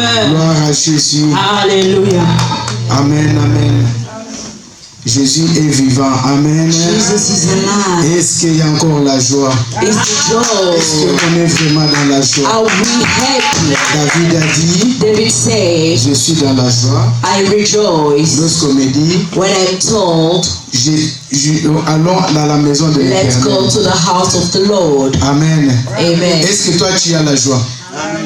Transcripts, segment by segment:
Gloire à Jésus. Hallelujah. Amen, amen. Jésus est vivant. Amen. Jesus is alive. Est-ce qu'il y a encore la joie? It's the Est-ce joy. qu'on est vraiment dans la joie? Are we happy? David a dit, David said, je suis dans la joie. I rejoice Lorsqu'on me dit, when I'm told, allons dans la maison de let's go l'Éternel. to the house of the Lord. Amen. Amen. Est-ce que toi tu as la joie?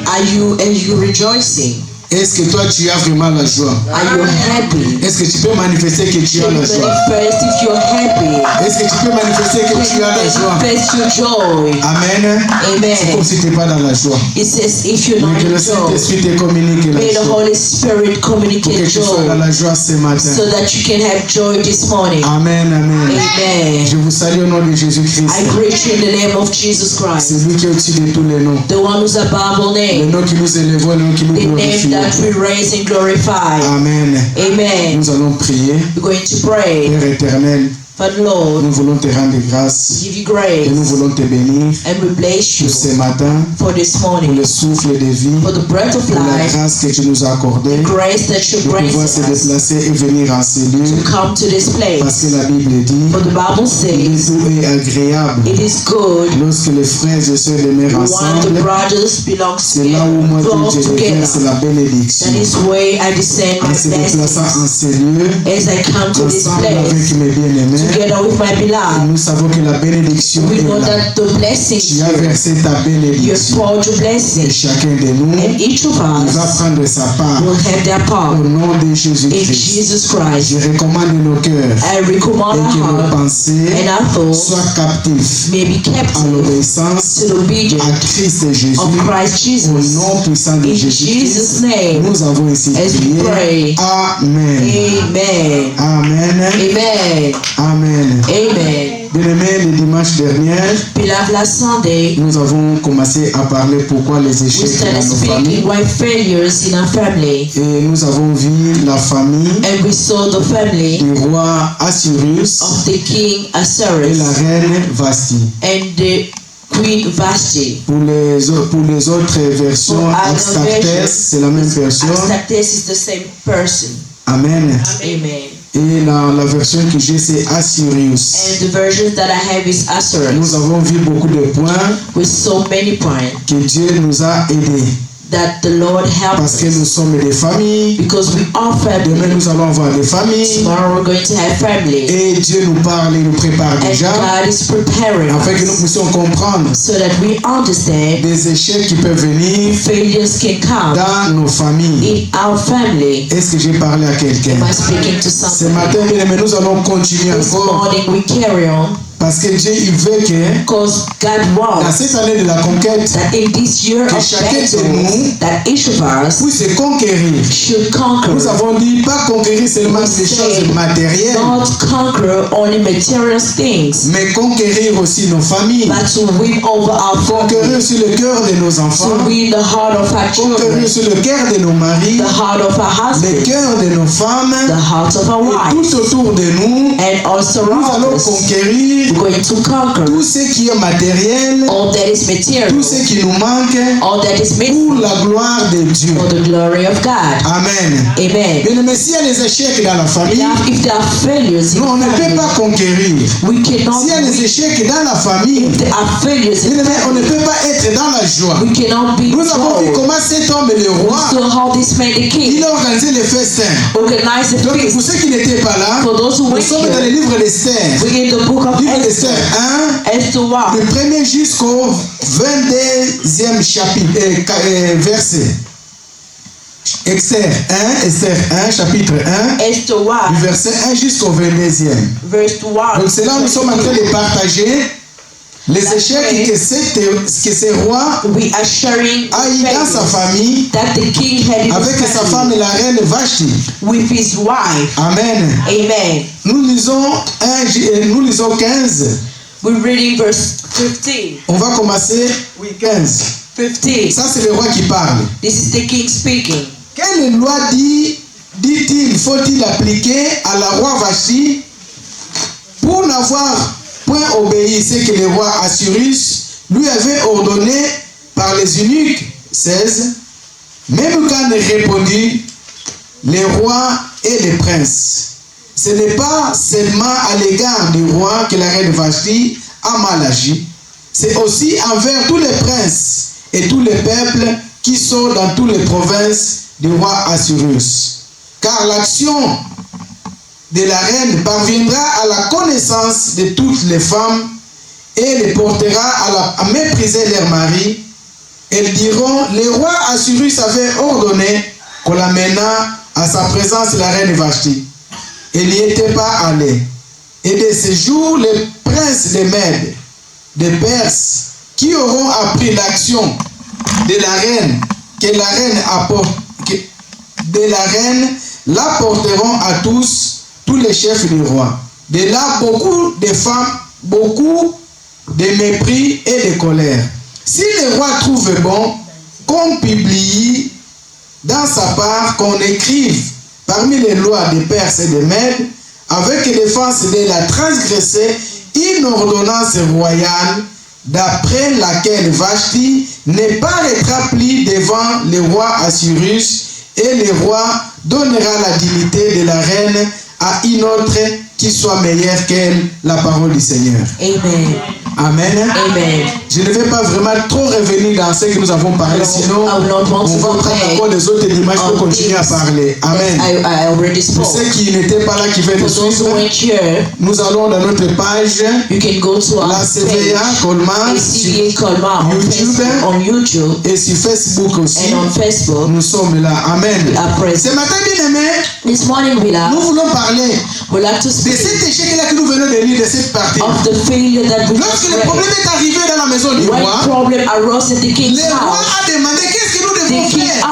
Are you rejoicing? Est-ce que toi tu as vraiment la joie? Are you happy? Est-ce que tu peux manifester que tu as Can you la joie? manifest if you're happy? Est-ce que tu peux manifester que Can tu you as la joie? manifest your joy? Amen. C'est comme Amen. si tu n'es pas dans la joie. It says if you're not Mais que in le joy, Saint-Esprit te communique may la the joie. Holy Spirit Pour que communicate tu sois dans joy la joie ce matin. so that you can have joy this morning. Amen, amen. Amen. Je vous salue au nom de Jésus-Christ. I greet you in the name of Jesus Christ, C'est lui qui est au-dessus de tous les noms. the one who's above all Le names, nom qui nous élève, le nom qui nous the name glorifie. that we raise and glorify. Amen. Amen. Nous allons prier. We're going to pray. Père éternel, Father Lord, nous voulons te rendre grâce give you et grace nous voulons te bénir and we bless you pour ce matin, for this pour morning, le souffle de vie, for the breath of pour la life, grâce que tu nous as accordée, grace that you de pouvoir grant se us déplacer et venir en ces to lieux, come to this parce place. que la Bible dit, For the Bible says tout est agréable it is good lorsque les frères et sœurs demeurent when the ensemble. brothers belong C'est là où moi together, je déverse together. la bénédiction. That is where I descend my En se déplaçant en blessings ces lieux, as I come to this ensemble place avec mes bien-aimés, together with my beloved. nous savons que la bénédiction We est know là. that the blessings Tu as versé ta you bénédiction. poured your Et blessings, chacun de nous, and each of il va us prendre sa part will have their part au nom de in Jésus-Christ. Jesus Christ. Je recommande nos cœurs I recommand et our que nos heart pensées and our thoughts soient captifs may be en captive l'obéissance to the obedience à Christ Jésus. of Christ Au Jesus. nom puissant de In Jésus-Christ, Jesus' name, nous avons ainsi as we prié. pray. Amen. Amen. Amen. Amen. Amen. Amen. Bien-aimés, le dimanche dernier, Beloved, last Sunday, nous avons commencé à parler pourquoi les we échecs started dans nos familles. speaking why failures in our family. Et nous avons vu la famille And we saw the family du roi Assyrus of the king et la Osiris reine Vasti. and the queen Vashti. Pour les autres versions, For other Astartes, versions, c'est la même personne. Astartes is the same person. Amen. Amen. Et la version que j'ai, c'est Assyrus. And the version that I have is Nous Osiris, avons vu beaucoup de points with so many points que Dieu nous a aidés. that the Lord helped Parce que nous us. sommes des familles. Because we are Demain, family. nous allons avoir des familles. Tomorrow we're going to have family. Et Dieu nous parle et nous prépare And déjà. God is preparing Afin que nous us puissions comprendre so that we understand des échecs qui peuvent venir failures can come dans nos familles. in our family. Est-ce que j'ai parlé à quelqu'un? Am I speaking to Ce somebody? matin, bien aimé, nous allons continuer This encore. morning we carry on Parce que Dieu, il veut que because God dans wants cette année de la conquête, that in this year que of chacun de nous battles, that each of us puisse conquérir. should conquer. Nous avons dit pas conquérir seulement les choses matérielles, Not conquer only material things, mais conquérir aussi nos familles. but to win over our Conquérir family, aussi le cœur de nos enfants. to win the heart of our Conquérir children, aussi le cœur de nos maris. the heart of our Le husbands, cœur de nos femmes. the heart of our Et wives, tout autour de nous, and also nous around allons us. conquérir We're going to conquer tout ce qui est matériel, all that is material, tout ce qui nous manque all that is pour missing la gloire de Dieu. for the glory of God. Amen. Amen. Mais s'il y a des échecs dans la famille, If there are failures in nous, on ne peut family, pas conquérir. we cannot S'il y a des win. échecs dans la famille, If there are failures in on ne family, peut pas être dans la joie. we cannot be Nous avons vu joy. comment cet homme, le roi, So how this man the king il a organisé les festins. organized the Donc, pour feast. ceux qui n'étaient pas là, For those who nous went sommes dans le here, livre d'Esther. we in the book of Livre d'Esther Esther, 1, Esther 1, le premier jusqu'au 22e chapitre, verset. Esther 1, chapitre 1, Esther du 1, verset 1 jusqu'au 22e. verse 1. Donc c'est là où nous sommes en train de partager les échecs que ce roi We are sharing a eu dans sa failures famille that the king had in avec his sa family femme la reine Vashti. with his wife. Amen. Amen. Nous lisons 15. We're reading verse 15. On va commencer 15. 15. Ça c'est le roi qui parle. This is the king speaking. Quelle loi dit-il, faut-il appliquer à la roi Vashti pour n'avoir point obéi ce que le roi Assyrus lui avait ordonné par les eunuques? 16. Memucan répondit, les rois et les princes. Ce n'est pas seulement à l'égard du roi que la reine Vashti a mal agi, c'est aussi envers tous les princes et tous les peuples qui sont dans toutes les provinces du roi Assuérus. Car l'action de la reine parviendra à la connaissance de toutes les femmes et les portera à mépriser leur mari. Elles diront, le roi Assuérus avait ordonné qu'on l'amena à sa présence la reine Vashti. Elle n'y était pas allée. Et de ce jour, les princes des Mèdes, des Perses, qui auront appris l'action de la reine, que la reine apporte, de la reine, l'apporteront à tous les chefs du roi. De là, beaucoup de femmes, beaucoup de mépris et de colère. Si le roi trouve bon, qu'on publie dans sa part, qu'on écrive parmi les lois des Perses et des Mèdes, avec défense de la transgresser, une ordonnance royale, d'après laquelle Vashti ne paraîtra plus devant le roi Assuérus, et le roi donnera la dignité de la reine à une autre qui soit meilleure qu'elle, la parole du Seigneur. Amen. Amen. Amen. Je ne vais pas vraiment trop revenir dans ce que nous avons parlé, sinon on va prendre encore les autres dimanches pour continuer à parler. Amen. Pour ceux qui n'étaient pas là, qui viennent de suivre, nous allons dans notre page, la CVA Colmar, sur YouTube et sur Facebook aussi. Nous sommes là. Amen. Ce matin, bien aimé, nous voulons parler de cet échec-là que nous venons de lire, de cette partie. Lorsque le problème est arrivé dans la maison du roi, le roi a demandé qu'est-ce que nous devons faire à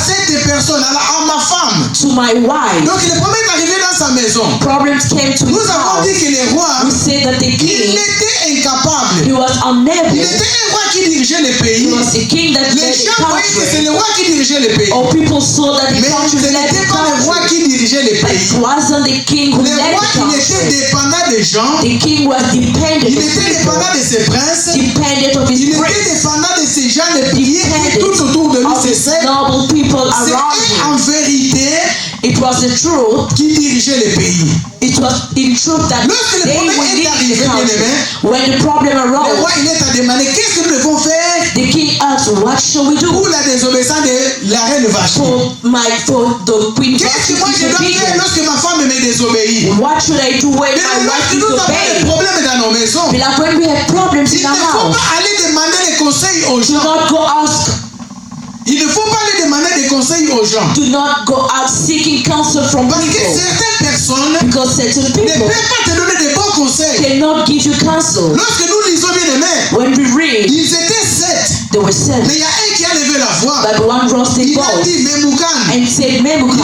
cette personne, à ma femme. Donc le problème est arrivé dans sa maison. Nous avons dit que le roi, il était incapable. Il était un roi qui dirigeait le pays. Les gens voyaient que c'est le roi qui dirigeait le pays. Mais ce n'était pas le roi qui dirigeait le pays. Le roi, il était dépendant des gens. Il était dépendant de ses princes. Il était dépendant de ces gens, les piliers qui tout autour de lui, c'est c'est en vérité qui dirigeait le pays. Lorsque le problème est arrivé, le roi il est à demander qu'est-ce que nous devons faire pour la désobéissance de la reine Vashti. Qu'est-ce que moi je dois faire lorsque ma femme me désobéit? Lorsque nous avons des problèmes dans nos maisons, il ne faut pas aller demander des conseils aux gens. Il ne faut pas aller demander des conseils aux gens. Do not go out seeking counsel from Parce que people. certaines personnes Because certain ne people peuvent pas te donner des bons conseils. cannot give you counsel. Lorsque nous lisons bien aimé, When we read, ils étaient 7. they were seven. Mais il y a un qui a levé la voix. But one rose the Il a boat dit Memoukan. and said, Il a dit Memucan,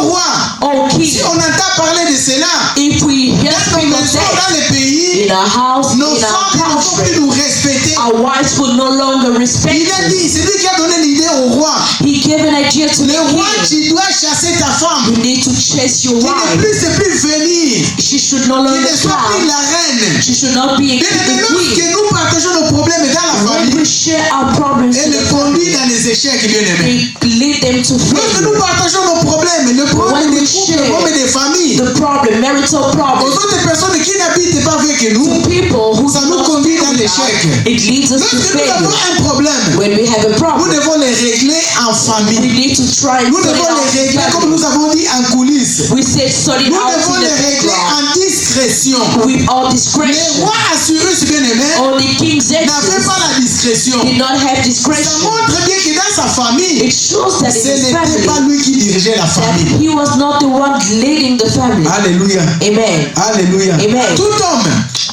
au roi, O si king, on entend parler de cela, if we hear dans nos speak of maisons, that dans les pays, in our house, nos in our femmes ne vont plus country, nous respecter. our wives will no longer respect Il a us. dit, c'est lui qui a donné l'idée au roi. He gave an idea to Le the roi, king. tu dois chasser ta femme. You need to chase your Qui ne wife. plus venir. She should no Qui longer ne soit plus come. la reine. She should not be Mais the lorsque queen. nous partageons nos problèmes dans la When famille, we share our problems, et le conduit dans les échecs, bien aimé. they lead them to Lorsque nous failure. partageons nos problèmes, le problème When des we couples, share le problème des familles, the problem, marital aux problems, autres personnes qui n'habitent pas avec nous, to people who ça do nous not conduit dans know l'échec. that, it leads us to Lorsque nous avons failure. un problème, When we have a nous problem, devons les régler en we famille. need to try and Nous sort it devons les régler, out. comme nous avons dit, en coulisses. We say sort it Nous out devons in les the régler background en discrétion. with all Le discretion. roi Assuérus, bien aimé, Or the king's n'avait exes pas la discrétion. did not have Ça discretion. montre bien que dans sa famille, It shows that ce in his n'était pas family lui qui dirigeait la that famille. he was not the one leading the family. Alléluia. Amen. Alléluia. Amen. Tout homme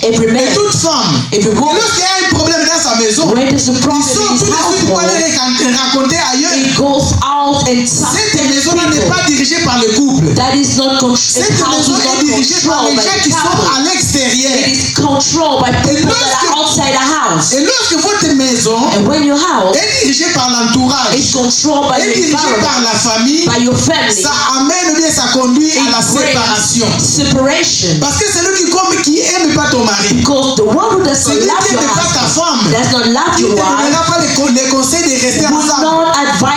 Every et man, toute femme, every woman, lorsqu'il y a un problème dans sa maison, when there's a ils problem sont in tout his de suite pour aller household, raconter ailleurs. he goes out and talks Cette to maison-là n'est people. pas dirigée par le couple. That is not Cette maison est dirigée par les gens qui sont à It l'extérieur. is controlled by people that are outside the house. Et lorsque votre maison And when your house est dirigée par l'entourage, is controlled by est the dirigée par environment, la famille, by your family, ça amène ou bien ça conduit à la it séparation. brings separation. Parce que celui qui aime pas ton mari, Because the one who does not celui love qui your n'aime pas ta husband, femme, does not love il ne your te wife, donnera pas les conseils de rester will ensemble. not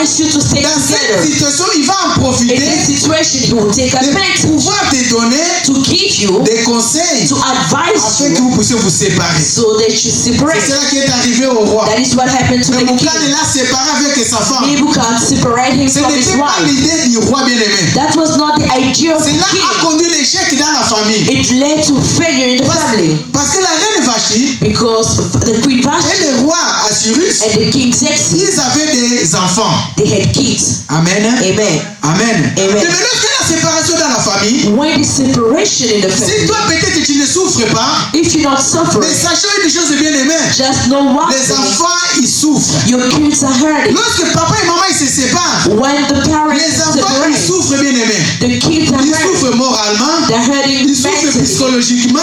wants you to stay Dans cette together. situation, il va en In profiter this situation, he will take de advantage pouvoir te donner to give you, des conseils to advise afin que you, vous puissiez vous séparer. so that you C'est separate. cela qui est arrivé au roi. That is what happened to Mais the Moukan king. l'a séparé avec sa femme. Nebuchadnezzar separate him Ce from his n'était pas wife. l'idée du roi bien-aimé. That was not the idea of the Cela a king. conduit l'échec dans la famille. It led to failure in the family Parce que la reine Vashti because the queen et Vashti le roi Assyrus, and the king Xerxes, ils avaient des enfants. they had kids. Amen. Amen. Amen. Amen. Mais lorsque la séparation dans la famille, When the separation in the si family, toi peut-être tu ne souffres pas, if you don't suffer, mais sachant une chose bien aimée, just know one les thing: enfants ils souffrent. your kids are hurting. Lorsque papa et maman ils se séparent, When the parents les enfants ils separate, souffrent bien aimé. the kids are Ils hurting. souffrent moralement, They're hurting ils souffrent mentally, psychologiquement,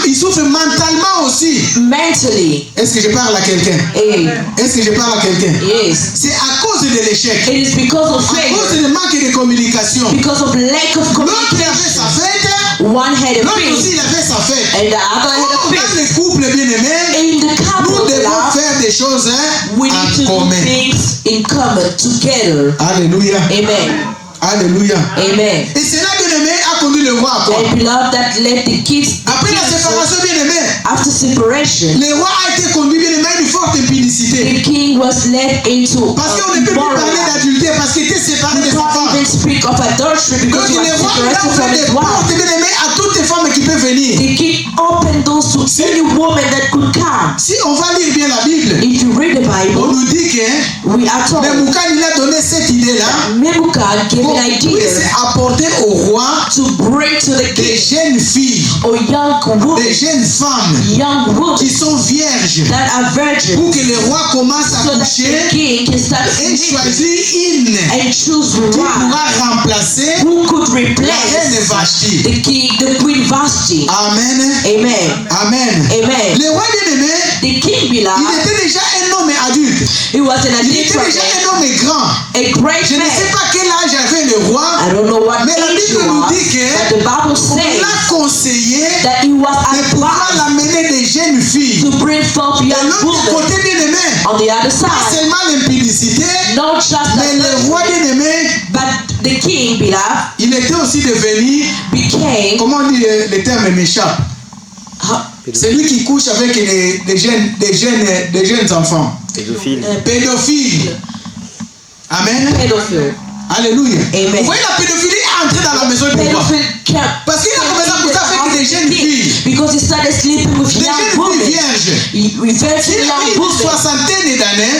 ils souffrent mentalement aussi. mentally. Est-ce que je parle à quelqu'un? Hey, Est-ce que je parle à quelqu'un? yes. C'est à cause de l'échec, It is because of à cause failure, du manque de communication. because of lack of L'autre il avait communication. sa fête, One had a l'autre aussi feast il avait sa fête. and the other had a Dans feast. les couples bien aimés, In the nous couple devons love, faire des choses we need to en do commun. things in common together. Alléluia. Amen. Alléluia. Amen. Et cela bien aimé a conduit le roi à quoi? And beloved, that led the kids. Après la séparation bien aimé, After separation, le roi a été conduit bien aimé à une forte impudicité. the king was led into Parce qu'on ne peut plus parler d'adultère parce qu'il était séparé de You sa can't femme. even speak of adultery Donc because he le was roi il a separated from ouvert his des wife. portes bien aimé à toutes les femmes qui peuvent venir. The king opened those to any woman that could come. Si on va lire bien la Bible, If you read the on Bible, nous dit que we are told Nebuchadnezzar il a donné cette idée-là Nebuchadnezzar gave pour an idea apporter au roi to bring to the des king jeunes filles, or young des women, jeunes femmes young women qui sont vierges that are virgins, pour que le roi commence à so that the coucher king can start et sleeping choisir une and choose qui one pourra remplacer who could la reine replace Vashti. the king, the queen Vashti. Amen. Amen. Amen. Amen. Le roi bien-aimé, The king, il beloved, était déjà un homme adulte. he was an Il était adult déjà man, un homme grand. a great Je ne sais man. pas quel âge avait le roi. I don't know what Mais la age he Bible nous was, dit que but the Bible on says l'a conseillé that he was de pouvoir advised l'amener des jeunes filles. to bring forth De young l'autre women côté bien-aimé, on the other pas side. seulement l'impudicité, Not just mais le roi that, bien-aimé, but the king, beloved, il était aussi devenu, became comment on dit le terme m'échappe, c'est lui qui couche avec des jeunes enfants. Pédophile. Pédophile. Amen. pedophile. Alléluia. Amen. Vous voyez, la pédophilie est entrée dans la maison du roi. Pedophile kept Parce qu'il a commencé à coucher avec des jeunes filles. because he started sleeping with Des young jeunes filles women. vierges. He referred to S'il young avait une women. soixantaine d'années,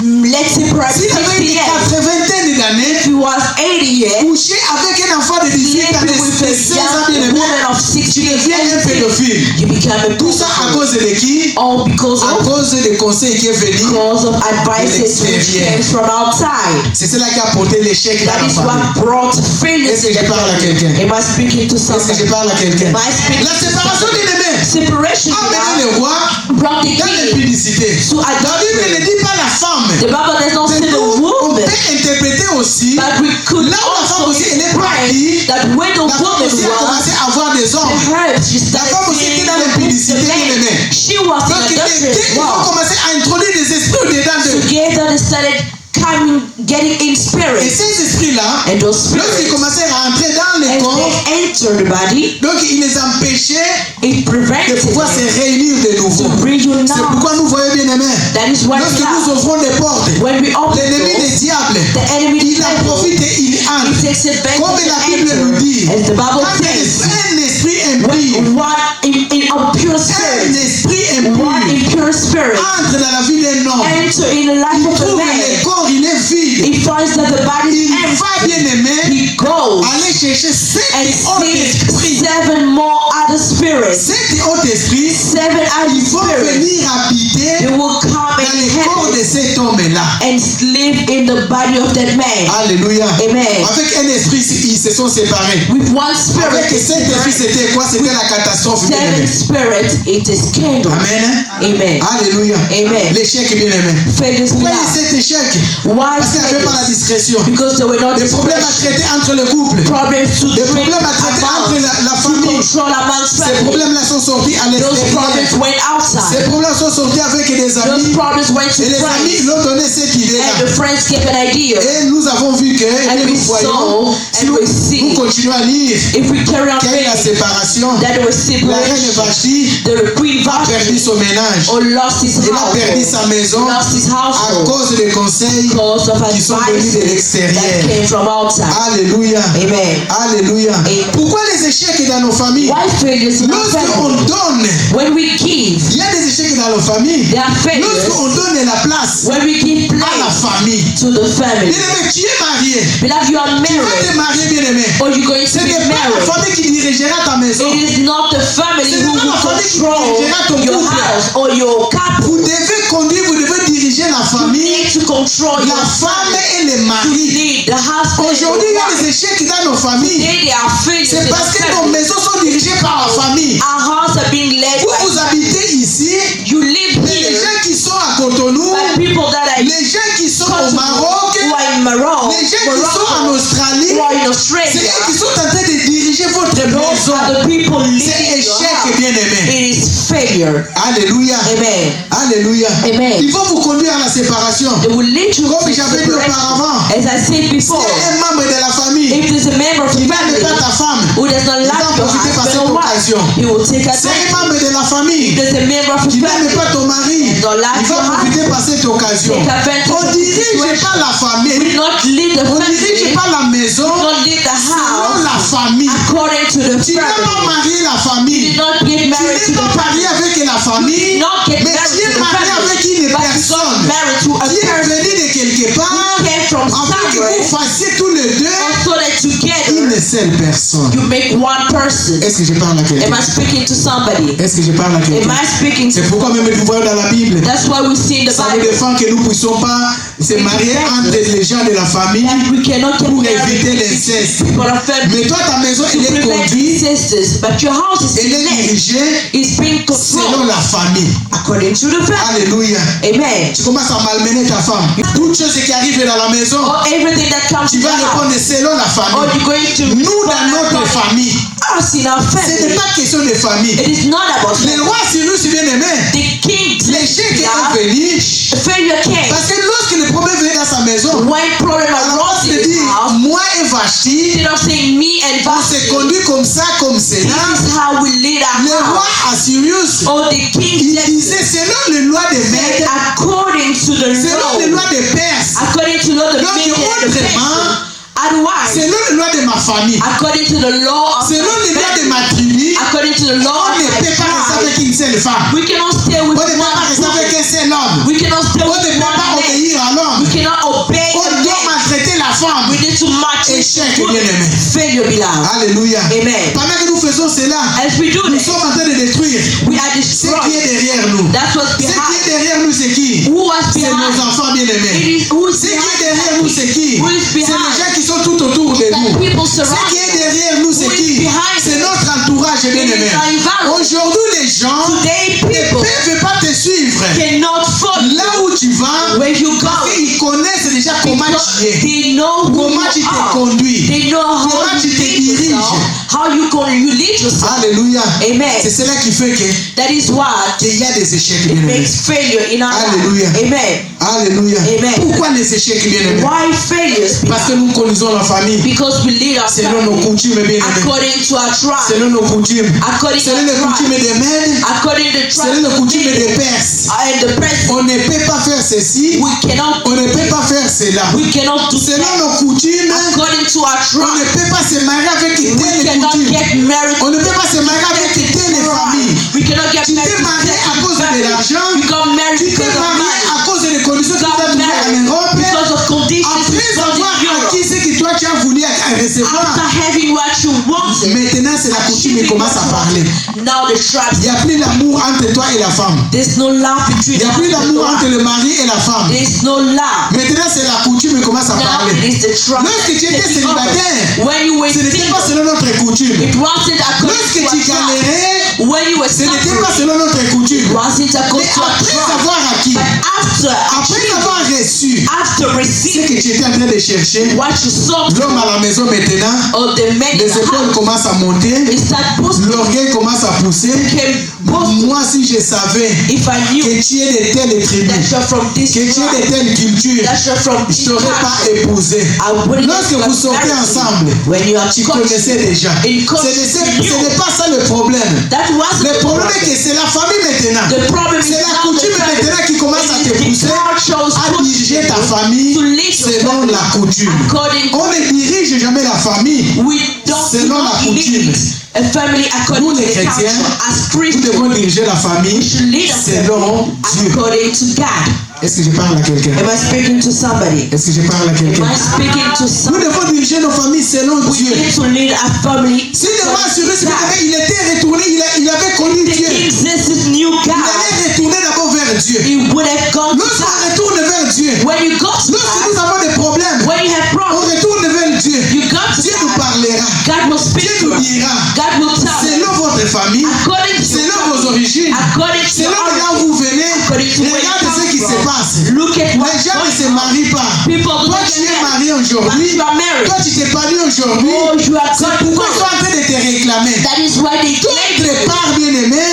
Let's say perhaps s'il 60 avait une years. quatre-vingtaine d'années, If he was 80 years, coucher avec un enfant de 18 ans, sleeping with de a 16 ans bien young aimé, woman of 60 tu years, deviens un pédophile. you become a Tout ça à pedophile. cause de qui? All because À of cause des conseils qui est venu. advices which came from outside. C'est cela qui a porté l'échec dans That la is famille. what brought failure Est-ce to que the je parle à family. quelqu'un? Am I speaking to Est-ce que je somebody? parle à quelqu'un? Am I speaking La to séparation somebody? bien aimé Separation a mené le roi brought the dans king l'impudicité. to La Bible ne adultery. dit pas la femme. The Bible does not Mais say the nous, on woman, peut interpréter aussi but we could là où la femme also aussi elle est pray partie, that when the la femme woman aussi a was, commencé à avoir des the hommes. herbs, she started femme aussi seeing était dans the l'impudicité, man. bien aimé. She was Donc in adultery as ils ont well. commencé à introduire des esprits dedans d'eux. Together they started coming, getting in Et spirit. ces esprits-là, And those lorsqu'ils spirits, commençaient à entrer dans le as corps, they enter the body, donc ils les empêchaient it de prevented pouvoir se them réunir de nouveau. to bring you C'est now. pourquoi nous voyons bien aimé. That is why Lorsque nous now, ouvrons des portes, when we open l'ennemi doors, des diables, the enemy il en devil, profite et il he entre. takes advantage Comme la to Bible nous enter. dit, As the Bible quand says, un esprit impur, when one in a pure un spirit, esprit one impur in pure spirit, entre dans la vie d'un homme, enter in the life il of a trouve que man, le corps il est vide. he finds that the body is Il va empty. bien aimé He goes aller chercher and cet autre seeks esprit. 7 more other spirits. Cet autre esprit, 7 il other faut spirits. venir habiter They will come dans and le corps de inhabit cet homme-là. and live in the body of that man. Alléluia. Amen. Avec un esprit, ils se sont séparés. With one spirit, Avec cet esprit, c'était quoi? C'était la catastrophe. bien 7 aimé. spirits, it is scandal. Amen. Amen. Alléluia. Amen. L'échec bien aimé. Failures Pourquoi il y a love. cet échec? Why Parce qu'il n'y avait pas la failures? discrétion. Because they were not Des problèmes à discretion. traiter entre le couple. Problems to Des treat problèmes à traiter entre amongst, la to famille. control amongst Ces family. problèmes-là sont sortis à Those l'extérieur. problems went outside. Ces problèmes sont sortis avec des Those amis. problems went to Et les amis friends. l'ont donné cette idée-là. And the friends gave an idea. Et nous avons vu que, And we nous voyons, saw si and nous, we see. nous continuons à lire, If we carry on quelle est la reading, séparation? that there was La reine separation. Vashti The queen a perdu Vashti son ménage. or lost his Elle a perdu household. sa maison Lost his à household cause des conseils because of qui sont venus de advices l'extérieur. that came from outside. Alléluia. Amen. Alléluia. Amen. Pourquoi les échecs dans nos familles? Why failures in our Lorsqu'on family? donne, When we give, il y a des échecs dans nos familles. there are failures. Lorsqu'on donne la place When we give à la place famille. to the family. Bien-aimé, tu es marié. Beloved, you are Tu vas te married marier, bien-aimé. or you're going Ce to be n'est pas la married. famille qui dirigera ta maison. It is not the family Ce n'est who pas la famille qui will dirigera ton control your couple. house or your couple. Vous devez conduire, vous devez diriger la You famille, need to control la your femme family. et le You mari. need the husband and Aujourd'hui, il y a the des wife. échecs dans nos familles. Today they are failures C'est in parce the que nos family. maisons sont dirigées par la famille. Our house are being led Vous, vous by habitez ici, you live mais les here gens qui sont à Cotonou, by people that are les gens qui sont au Kosovo, Maroc, who are in Morocco, les gens qui sont en Morocco, Australie, who are in c'est Australia. eux qui sont en train de diriger votre Those maison. are the people C'est leading your échec, house. bien-aimé. It is failure. Alléluia. Amen. Alléluia. Amen. Il faut vous conduire à la séparation. It will lead you Comme to j'avais dit separation. auparavant, As I said si before, un membre de la famille if there's a member of qui the n'aime pas family ta femme, who does not il va like your profiter par husband cette or wife, occasion. he will take C'est un advantage. membre de la famille If there's a member of qui the n'aime family pas ton mari, and don't like il va your profiter husband, par cette occasion. take advantage On of the dirige situation. pas la We famille, not lead the on dirige family, pas la maison not lead the selon la house famille. according to the Tu n'as pas family. marié la You famille. did not get Tu married to n'es the pas marié family. avec la famille, Not get mais married tu es to the marié avec family, une but you personne got married to a qui est person venue de quelque part who came from afin que vous somewhere, fassiez tous les deux so that together une seule personne. you make one person. Est-ce que je parle à quelqu'un? Am I speaking to somebody? Est-ce que je parle à Am quelqu'un? I speaking to C'est pourquoi même nous voyons dans la Bible, That's why we see in the ça nous Bible défend que nous ne puissions pas se marier entre les gens de la famille that we cannot get pour married éviter to l'inceste. people of family Mais toi, ta maison, to elle est prevent conduite, incest, but your house is elle est led, dirigée is being selon controlled la famille. according to the family. Alléluia. Amen. Tu commences à malmener ta femme. Toutes choses qui arrivent dans la maison, Or everything that comes tu to the vas house, répondre selon la or famille. you're going to Nous, respond dans notre according famille, us in our ce n'est family. pas question de famille. It is not about Le family. roi Cyrus, bien-aimé, The king l'échec est love, venu failure came. parce que lorsque le problème venait dans sa maison, When problem à la place arose in de his dire house, moi et Vashti, instead of saying me and on s'est Vashti, conduit comme ça, comme this cela, is how we lead le our roi house. Assyrus, Or the king il said, disait selon les lois des Mèdes, according to the selon les law, lois des Perses, according to the law, the donc Medes and the autrement, Persians, otherwise, selon les lois de ma famille, according to the law of selon les my lois de family, ma tribu, according to the law on of ne my peut pas rester tribe, avec une seule femme. we cannot stay On with ne peut one pas rester avec woman. un seul homme. We cannot stay On with ne peut one pas man. obéir à l'homme. We cannot obey On a doit man. maltraiter la femme. We need to match Échec, woman. bien-aimé. Failure, beloved. Alléluia. Amen. Pendant que nous faisons cela, As we do nous this, sommes en train de détruire. we are Ce qui est destroyed. derrière nous. That's what's Ce qui est behind. derrière nous, c'est qui? Who was C'est nos behind? enfants It bien-aimés. is who is Ce qui est behind. derrière nous, c'est qui? Who is C'est les behind? gens qui sont tout autour de That nous. people Ce surround qui est us. derrière nous, c'est Who is qui? behind C'est us? notre entourage bien-aimé. It is our environment. Aujourd'hui, les gens Today, ne people peuvent pas te suivre. cannot follow Là où tu vas, where you go. parce qu'ils connaissent déjà comment Because tu es. they know who Comment tu you te are. conduis. They know how Comment tu you te lead diriges. yourself. How you lead yourself. Alléluia. Amen. C'est cela qui fait That is why qu'il y a des échecs it bien-aimés. makes failure in our Alléluia. life. Amen. Alléluia. Amen. Pourquoi les échecs bien-aimés? Why failures? Parce que nous conduisons la famille Because we lead our selon nos family coutumes bien-aimés. according to our tribe. Selon nos coutumes. According to Selon les our coutumes tribe. des Mèdes. According to the Selon tribe les of coutumes Medes des Perses. and the present. On ne peut pas faire ceci. We cannot On ne peut pas faire cela. we cannot do Selon that. nos coutumes, According to our on ne tribe. peut pas se marier avec We telle cannot coutume. get married. On ne peut pas se marier avec telle famille. We cannot get Tu married. t'es marié à cause de l'argent. We got married Tu t'es because of marié money. à cause des conditions que tu as Got trouvées en married Europe. because of conditions we Après found avoir in Europe. acquis ce que toi tu as voulu recevoir, After having what you wanted, maintenant c'est la coutume qui commence à parler. now the tribes. Il n'y a plus l'amour entre toi et la femme. There's no love between Il n'y a plus us and l'amour entre the le mari et la femme. There's no love. Maintenant c'est la coutume qui commence à Now parler. it is the tribe. Lorsque tu étais célibataire, When you were ce n'était pas single, selon notre coutume. it wasn't according Lorsque to tu our tribe. galérais, When you were ce n'était pas suffering, selon notre coutume. it wasn't Mais according to our après tribe. avoir acquis, But after après avoir reçu after ce receiving que que tu étais en train de chercher, what you saw, l'homme à la maison maintenant, or the men in les the épaules house, commencent à monter, they start boasting, l'orgueil commence à pousser. came boasting. Moi, si je savais If I knew que tu es de telle tribu, that you're from this que tu es de tribe, telle culture, that you're from je this t'aurais pas country, épousé. I wouldn't Lorsque have vous sortez married you. ensemble, When you are tu courting, connaissais déjà. in Ce courting, n'est pas ça le problème. that wasn't Le the problème problem. est que c'est la famille maintenant. The problem is C'est la now the coutume family. maintenant qui commence à te It is pousser the cultures à diriger ta pushing famille to lead your selon family la coutume. according to On ne dirige jamais la famille we don't selon la coutume. lead a family according Nous to les the culture. chrétiens, As nous Christians, devons diriger la famille we should lead a selon family Dieu. according to God. Est-ce que je parle à quelqu'un? Am I speaking to somebody? Est-ce que je parle à Am quelqu'un? I speaking to Nous somebody? devons diriger nos familles selon We Dieu. need to lead a family. Si le roi assuré, according to God. il était retourné, il avait connu The Dieu. king Jesus knew Il God. allait retourner d'abord vers Dieu. He would have gone to Lorsqu'on God. retourne vers Dieu, When you go to lorsque God, nous avons des problèmes, when you have on problems, retourne vers Dieu. you go to Dieu nous God. parlera. God will speak Dieu to nous us. dira. God will tell us. Selon votre famille, According to your selon vos family, origines, according to your selon de là où origin, vous venez, according to where you regardez ce come qui se from. passe. Look at Les what's gens ne se going on. marient pas. People do Toi, not tu es get marié married, aujourd'hui. but you are married. Toi, tu t'es marié aujourd'hui. Oh, you are C'est God pourquoi ils sont en train de te réclamer. That is why they claim D'autre you. part, bien aimé,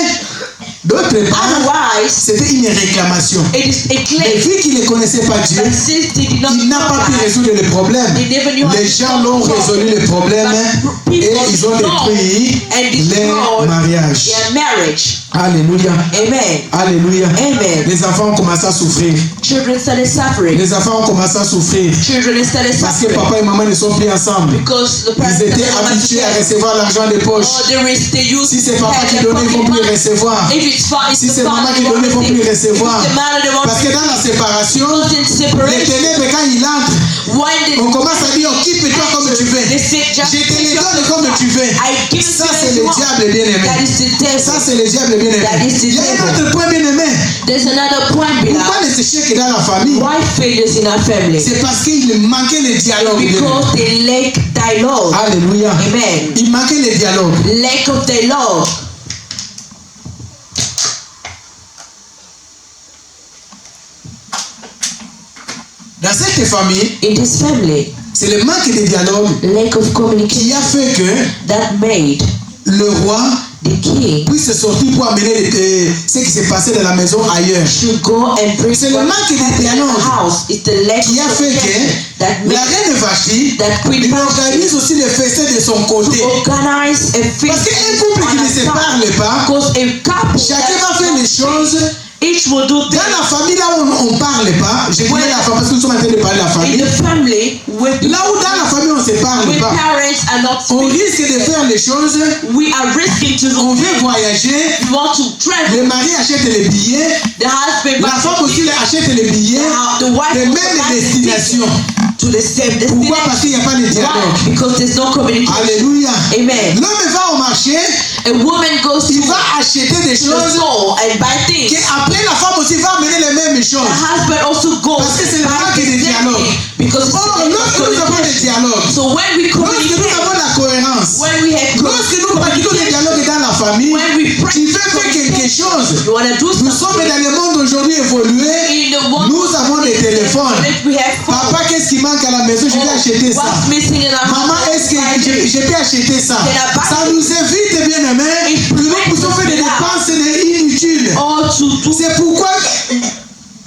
d'autre part, Otherwise, c'était une réclamation. it is a Mais claim. vu qu'il ne connaissait pas Dieu, But since they did not il n'a pas pu know résoudre le problème. They never knew how Les to gens solve l'ont the problem. résolu le problème But et people ils ont know détruit and les destroyed mariages. their marriage. Alléluia. Amen. Alléluia. Amen. Les enfants ont commencé à souffrir. Children started suffering. Les enfants ont commencé à souffrir Children started parce que suffering papa et maman ne sont plus ensemble. because the parents Ils étaient are not habitués à together. recevoir l'argent de poche. Oh, they use Si c'est papa qui donnait, ils ne vont plus le recevoir. If it's fun, it's Si the c'est maman father qui they donnait, ils ne vont won't plus le receive. If recevoir. it's the man they won't Parce que dans la séparation, Because in les separation, ténèbres, quand il entre, when they on commence à dire occupe-toi comme tu veux. they say just Je te take les your donne comme tu veux. I give it Ça, to c'est you le as you diable want. bien-aimé. That is the Ça, devil. c'est le diable That bien-aimé. is the Il y a un devil. autre point bien-aimé. There's another point, Pourquoi beloved. les échecs dans la famille? Why failures in our family? C'est parce qu'il manquait le dialogue. Because they lack dialogue. Alléluia. Amen. Il manquait le dialogue. Lack of dialogue. Dans cette famille, In this family, c'est le manque de dialogue lack of qui communication a fait que that made le roi the king puisse sortir pour amener ce qui s'est passé dans la maison ailleurs. should go and bring C'est le what manque de happened in dialogue the house. It's the lack qui a of fait communication que that la made reine Vashti, that Queen il Vashti organise aussi les festins de son côté. organize a feast Parce qu'un couple qui on ne a se side. parle pas, Because a couple chacun va that faire les choses. each will do Dans things la famille, là où on ne parle pas, je dirais la famille, parce que nous sommes en train de parler de la in famille. the family with Là où dans la famille, on ne se parle when pas, parents are not on speaking. risque de faire les choses. We are risking to On do veut voyager. we want to travel. Le mari achète les billets. The husband La femme aussi achète les billets. the wife Les will mêmes buy the destinations. ticket to the same Pourquoi? Parce destination. qu'il n'y a pas de dialogue. Why? Because there's no communication. Alléluia. Amen. L'homme va au marché, A woman goes to il va acheter des the choses store and buy things. qu'après la femme aussi va amener les mêmes The choses. husband also goes Parce que c'est le buy manque the de same dialogue. thing because it's Oh, the lack of lorsque nous avons des communication. dialogues, So when we lorsque nous communicate, avons la cohérence, when we have lorsque nous pratiquons le dialogue dans la famille, when we tu practice veux faire quelque chose. you want to do Nous sommes something dans le monde aujourd'hui évolué. in the world. Nous avons des téléphones. We have phones. Papa, qu'est-ce qui manque à la maison? Je vais acheter ça. What's missing in our Maman, house? est-ce que je peux acheter ça? Ça nous évite, bien aimé, que nous puissions faire des dépenses inutiles. Or to C'est pourquoi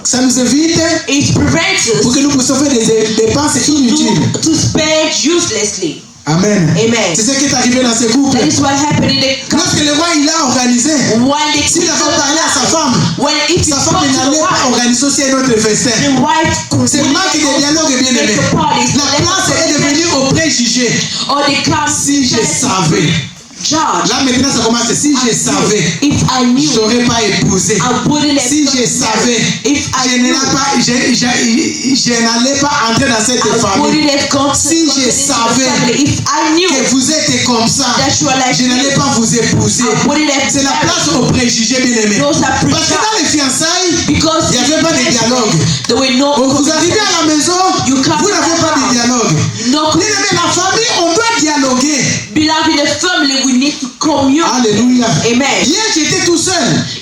ça nous évite it prevents pour us que nous puissions faire des dépenses inutiles. to spend uselessly. Amen. Amen. C'est ce qui est arrivé dans ce couple. That is what happened in the Lorsque le roi il a organisé, when the s'il avait parlé à sa femme, when if sa he femme spoke to the n'allait pas wife, organiser aussi un autre festin. the wife C'est le manque de dialogue, bien aimé. La place est devenue au préjugé. or they come Si je savais. judge. Là maintenant ça commence. Si je savais, If I knew, je n'aurais pas épousé. I wouldn't have Si je gotten savais, married. If I je knew, n'allais pas entrer dans cette I famille. wouldn't have gone to Si je savais family. If I knew Que vous êtes comme ça, that you are like je n'allais pas vous épouser. I wouldn't have C'est la place au préjugé, bien aimé. those are Parce que dans les fiançailles, because il n'y avait pas de dialogue. there were no Vous arrivez à la maison, You come vous n'avez to pas the de dialogue. no Bien aimé, la famille, on doit dialoguer. beloved in the family, we need to commune. Alléluia. Amen. Hier, j'étais tout seul.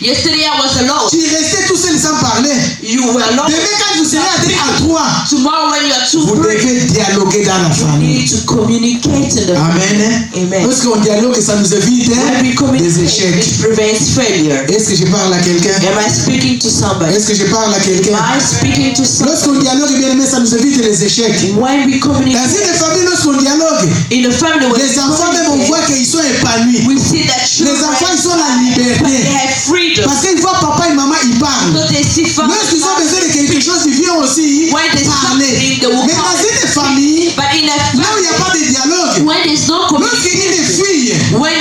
Yesterday I was alone. Tu restais tout seul sans parler. You were alone. Demain, quand vous serez à trois, Tomorrow when you are vous two, devez dialoguer dans la you famille. need to communicate in the family. Amen. Amen. Lorsqu'on dialogue, ça nous évite When we des communicate, échecs. it prevents failure. Est-ce que je parle à quelqu'un? Am I speaking to somebody? Est-ce que je parle à quelqu'un? Am I speaking to somebody? Lorsqu'on dialogue, bien aimé, ça nous évite les échecs. When we Dans communicate une famille, lorsqu'on dialogue, in a family, when les enfants même on voit qu'ils sont épanouis. we see that children, Les enfants, ils sont la they liberté. have freedom. Parce qu'ils voient papa et maman, ils parlent. So they see family. Lorsqu'ils ont besoin de quelque chose, ils viennent aussi When there's parler. something, they will Mais dans une famille, But in a là où il n'y a family, pas de dialogue, when there's no lorsqu'une communication, fille when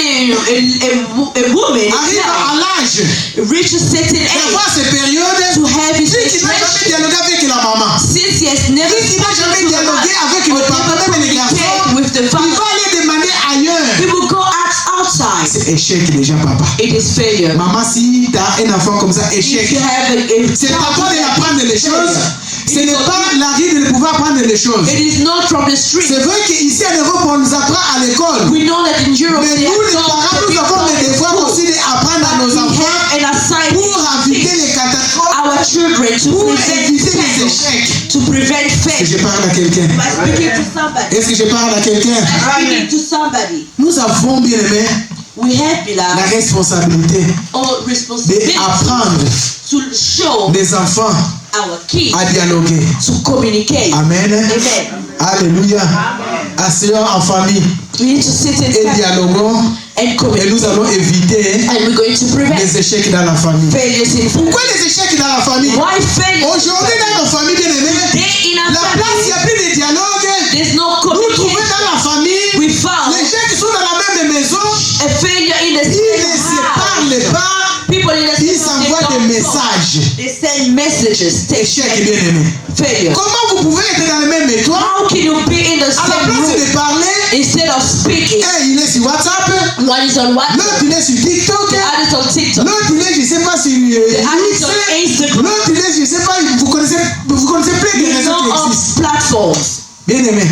a woman arrive à l'âge reaches a certain d'avoir age ces périodes, to have his lui qui n'a jamais menstruation, dialogué avec la maman, since he has never lui qui n'a jamais spoken to the dialogué man, avec or le papa, never même les garçons, communicate with the il father, va aller demander ailleurs. he will go outside. C'est échec déjà, papa. It is failure. Maman, si tu as un enfant comme ça, échec. If you have a C'est à toi de l'apprendre les choses. Ce n'est It pas la vie de pouvoir apprendre les choses. is not from the street. C'est vrai qu'ici en Europe, on nous apprend à l'école. We know that in Europe Mais they nous, les have parents, taught nous avons le devoir aussi d'apprendre à nos we enfants have an assignment pour éviter les catastrophes, our children to pour prevent éviter les failure, échecs. to prevent Est-ce que je failure. parle à quelqu'un? By speaking to somebody. Est-ce que je parle à quelqu'un? By speaking to somebody. Nous avons, bien aimé, We have la beloved responsabilité all responsibility d'apprendre to show les enfants our kids à dialoguer. to communicate. Amen. Amen. Alléluia. Asseyons en famille We need to sit in et family dialoguons and et communicate. nous allons éviter And we're going to prevent les échecs dans la famille. failures in family. Pourquoi les échecs dans la famille? Why failure? Aujourd'hui, dans nos familles bien aimées, Today in our la place, il n'y family, a plus de dialogue. there's no Nous trouvons communication. dans la famille, We found les gens qui sont dans la même maison, a failure in the ils ne same se house. parlent pas, People in the ils same s'envoient house, des they don't talk. messages. They send messages. Échec bien aimé. Failure. Comment vous pouvez être dans le même étoile, How can you be in the à la same place room de parler, instead of speaking? un il est sur WhatsApp, One is on WhatsApp, l'autre il est sur TikTok, the other is on TikTok, l'autre il est, je ne sais pas, sur the other is on X, Instagram. l'autre il est, je ne sais pas, vous connaissez plein de You réseaux know qui of existent. platforms. Bien aimé,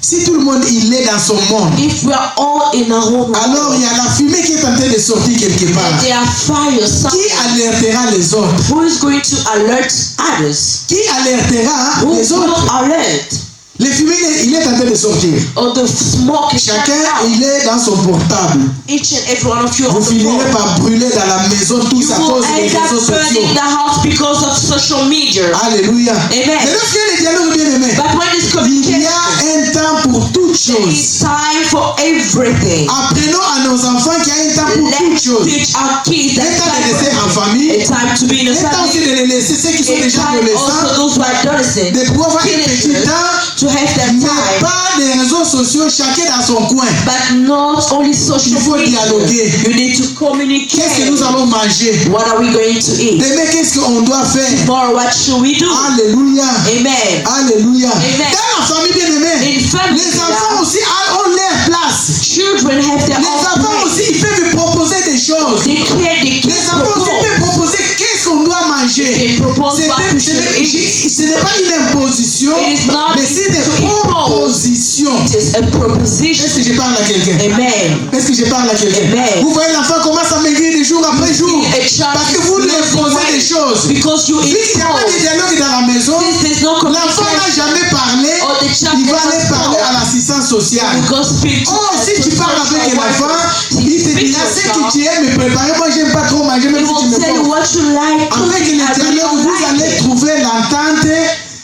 si tout le monde il est dans son monde, If we are all in our own alors il y a la fumée qui est en train de sortir quelque part. and there are fires, Qui alertera les autres? who is going to alert others? Qui alertera Who les will autres? alert? Le fumée, il est en train de sortir. Or the smoke is Chacun, out. il est dans son portable. Each and every one of you Vous on the finirez phone. par brûler dans la maison tous You à will cause des end réseaux up burning sociaux. the house because of social media. Alléluia. Amen. Mais lorsqu'il y a les dialogues bien aimés, But when it's il y communication, a un temps pour toutes there choses. is time for everything. Apprenons à nos enfants qu'il y a un temps pour toutes Let's choses. teach our kids Un that temps de rester en time famille. a time to be in a Un temps aussi family. de les laisser ceux qui sont A déjà time also adolescents. those who are adolescents, De pouvoir avoir un petit teenagers, temps. to have that Mais time. pas des réseaux sociaux, chacun dans son coin. But not only social Il faut media. dialoguer. You need to Qu'est-ce que communicate. nous allons manger? What are we going to eat? Demain, qu'est-ce qu'on doit faire? Tomorrow, what should we do? Alléluia. Amen. Alléluia. Amen. Dans la famille bien aimée, In family, les enfants aussi ont leur place. children have their Les own enfants place. aussi, ils peuvent proposer des choses. They can, they Les can enfants aussi propose. peuvent proposer qu'est-ce qu'on doit manger. They propose what we should eat. Ce n'est pas une imposition, It is not mais c'est des to impose. propositions. It is a proposition. Est-ce que je parle à quelqu'un? Amen. Est-ce que je parle à quelqu'un? Amen. Vous voyez l'enfant commence à maigrir de jour après jour. A child Parce que vous lui is losing imposez des weight choses. because you Vu qu'il n'y a pas de impose. dialogue dans la maison, Since there's no l'enfant n'a communication, jamais parlé, or the child il va aller never parler à spoke, l'assistance sociale. you go speak to Oh, a si tu parles avec social un enfant, worker. il te Speak dira to ce your que child. tu aimes me préparer. Moi, j'aime pas trop manger, même He si tu will me tell you forces. what you like. Avec le I really dialogue, don't vous like allez it. trouver l'entente.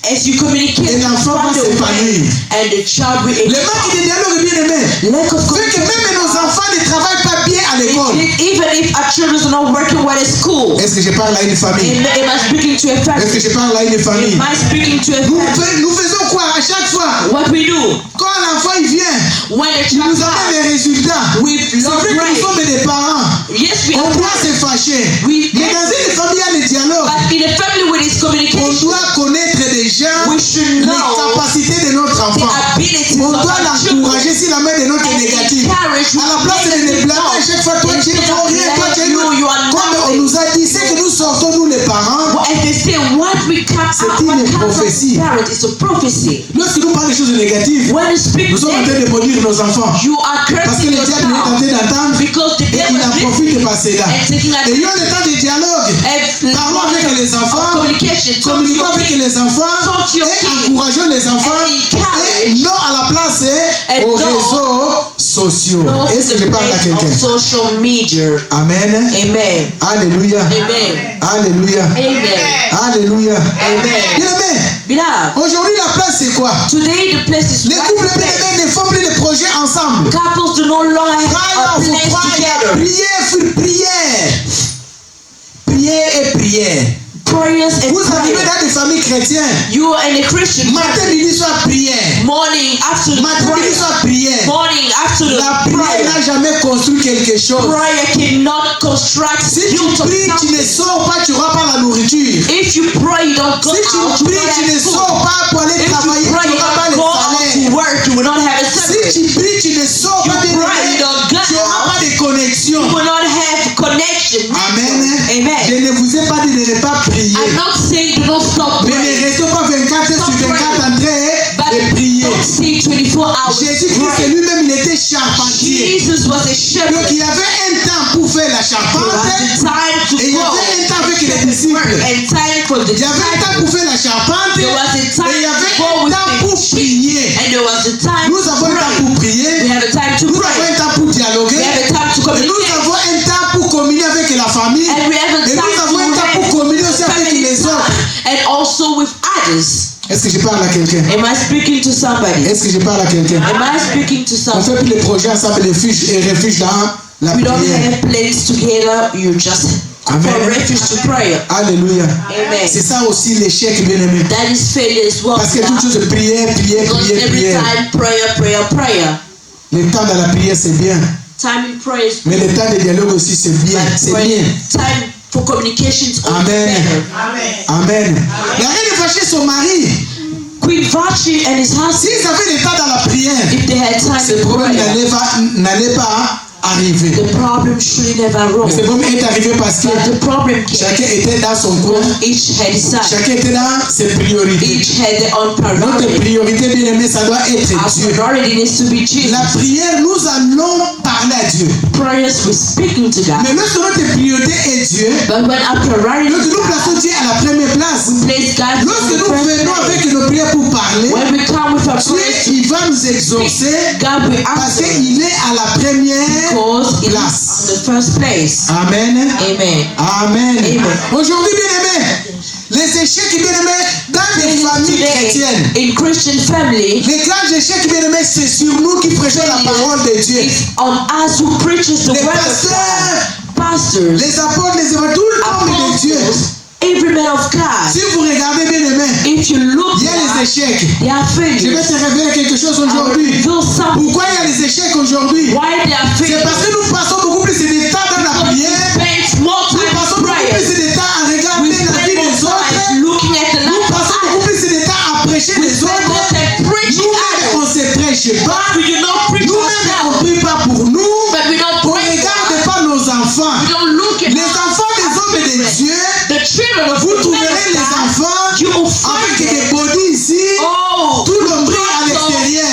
As you communicate, Et l'enfant va find a way, s'épanouir. and the child will Le manque de dialogue, bien aimé, lack of fait que même nos enfants ne travaillent pas bien à l'école. Even if our children are not working well at school, Est-ce que je parle à une famille? am I speaking to a Est-ce family? que je parle à une famille? Am I speaking to a family? Nous faisons quoi à chaque fois? What we do Quand l'enfant il vient, when a il child nous amène comes, les résultats. we C'est love vrai que nous right. sommes des parents. Yes, we On are doit se fâcher. We- Mais dans une famille, il y a le dialogue. but in a family with this On communication, doit connaître déjà we should les know capacités de notre the enfant. abilities On of doit our children. l'encourager si la main de notre est And négative. encourage À la place de les blâmer à chaque fois, toi tu ne Instead vaux of rien, toi tu es blaming you, you are Comme on nothing. nous a dit, c'est que nous sortons, nous les parents, As they say, And what we come C'est out, une what comes from prophétie. the parent is a prophecy. Lorsque nous parlons des choses négatives, When you speak nous sommes en train de maudire nos enfants. you are Parce que cursing le your diable est en child. train d'entendre Because the et devil il en is profite de listening passer là. and taking Ayons le temps de dialogue. Parlons avec les enfants. communication. Communiquons avec les enfants Talk to your et kids. encourageons les enfants. Et non à la place And aux no réseaux sociaux. Est-ce que je parle à quelqu'un? Social media. Amen. Amen. Alléluia. Amen. Alléluia. Amen. Alléluia. Amen. Bien-aimé, Beloved, aujourd'hui la place c'est quoi? today the place is Les right couples place. bien-aimés ne font plus de projets ensemble. Couples do no longer have a Prière, place together. prière sur prière. Prière et prière. Prayers and Vous arrivez prayer. dans des familles chrétiennes. You are in a Christian Matin, family. midi, soir, prière. Morning, afternoon, Matin, midi, prayer. soir, prière. Morning, afternoon, La prière prayer. n'a jamais construit quelque chose. Prayer cannot construct Si tu build up pries, tu ne something. sors pas, tu n'auras pas la nourriture. If you pray, you don't go Si out, tu you pries, don't tu ne have food. sors pas pour aller If travailler, you tu pray, you n'auras pas don't le go out to salaire. work, you will not have a Si salary. tu pries, tu ne sors You pas bien pray, you don't go tu n'auras pas out. de connexion. You will not have connection. Amen. Amen. Je ne vous ai pas dit de ne pas prier. I'm not saying do not stop Mais ne praying. restez pas 24 heures sur 24 en train de prier. Don't stay 24 hours. Jésus-Christ praying. lui-même, il était charpentier. Jesus was a shepherd. Donc il y avait un temps pour faire la There charpente. was a time to Et il y go avait un temps avec les disciples. and time for the Il y avait un temps pour disciples. faire la charpente. There was a Et time il y to avait go un with temps the pour prier. and there was a time Nous to avons un temps pray. pour We prier. have a time to Nous avons pray. un temps pour dialoguer. We have a time to Et nous communicate. avons un temps pour communier avec la famille. And we have a Et time nous avons un temps to pour communier aussi have avec family les autres. time and also with others. Est-ce que je parle à quelqu'un? Am I speaking to somebody? Est-ce que je parle à quelqu'un? Am I speaking to On somebody? fait plus les projets ensemble, les fiches et refuges dans la We don't prière. have plans together. You just Amen. for refuge to prayer. Alléluia. Amen. C'est ça aussi l'échec, bien aimé. That is failure as well. Parce que toute chose de prière, prière, Because prière, every prière. time prayer. Le temps dans la prière, c'est bien. Time in prayer is Mais le temps de dialogue aussi, c'est bien. but C'est prayer. bien. Time for communication is also Amen. better. Amen. La reine de fâcher son mari. Queen Vashti and his husband, S'ils avaient le temps dans la prière, if they had time ce in problème prayer, n'allait pas arriver. the problem should never Mais ce arose. problème est arrivé parce que But the problem came. chacun était dans son coin. Each had his side. Chacun était dans ses priorités. Each had their own Notre priority. priorité, bien aimé, ça doit être Our Dieu. priority needs to be Jesus. La prière, nous allons parler à Dieu. Prayers, we're speaking to God. Mais lorsque notre priorité est Dieu, But when our priority lorsque nous plaçons Dieu à la première place, place God lorsque in the nous first venons place, avec nos prières pour parler, when we come with our Dieu, prayers, il va nous exaucer God will parce answer qu'il est à la première because it place. is on the first place. Amen. Amen. Amen. Amen. Aujourd'hui, bien aimé, les échecs, bien aimé, dans les familles chrétiennes, Today, in Christian family, les grands échecs, bien aimé, c'est sur nous qui prêchons la parole de Dieu. it's on us who preaches the Les word of pasteurs, God. Pastors, les apôtres, les évangélistes, tout le monde de Dieu. apostles, every man of God. Si vous regardez bien aimé, If you look il y a les at échecs. they are Je vais failures. te révéler quelque chose I will aujourd'hui. reveal something. Pourquoi il y a les échecs aujourd'hui? Why they are C'est failures? parce que nous passons beaucoup plus de temps dans la Because we prière. spend more Nous time passons in beaucoup prayer. plus de temps à We regarder la spend vie more des autres. time looking at the Nous life of passons beaucoup others. plus de temps à prêcher We les spend more autres. time preaching Nous-mêmes, on others. ne se prêche pas. We do not preach Nous-mêmes, on ne ourselves. prie pas pour nous. But we don't On ne pray for regarde us. pas nos enfants. We don't look at Les enfants des hommes et de Dieu, the children of vous the trouverez les God. enfants You will avec find des them. bodies ici, Oh, tout le bris à or l'extérieur.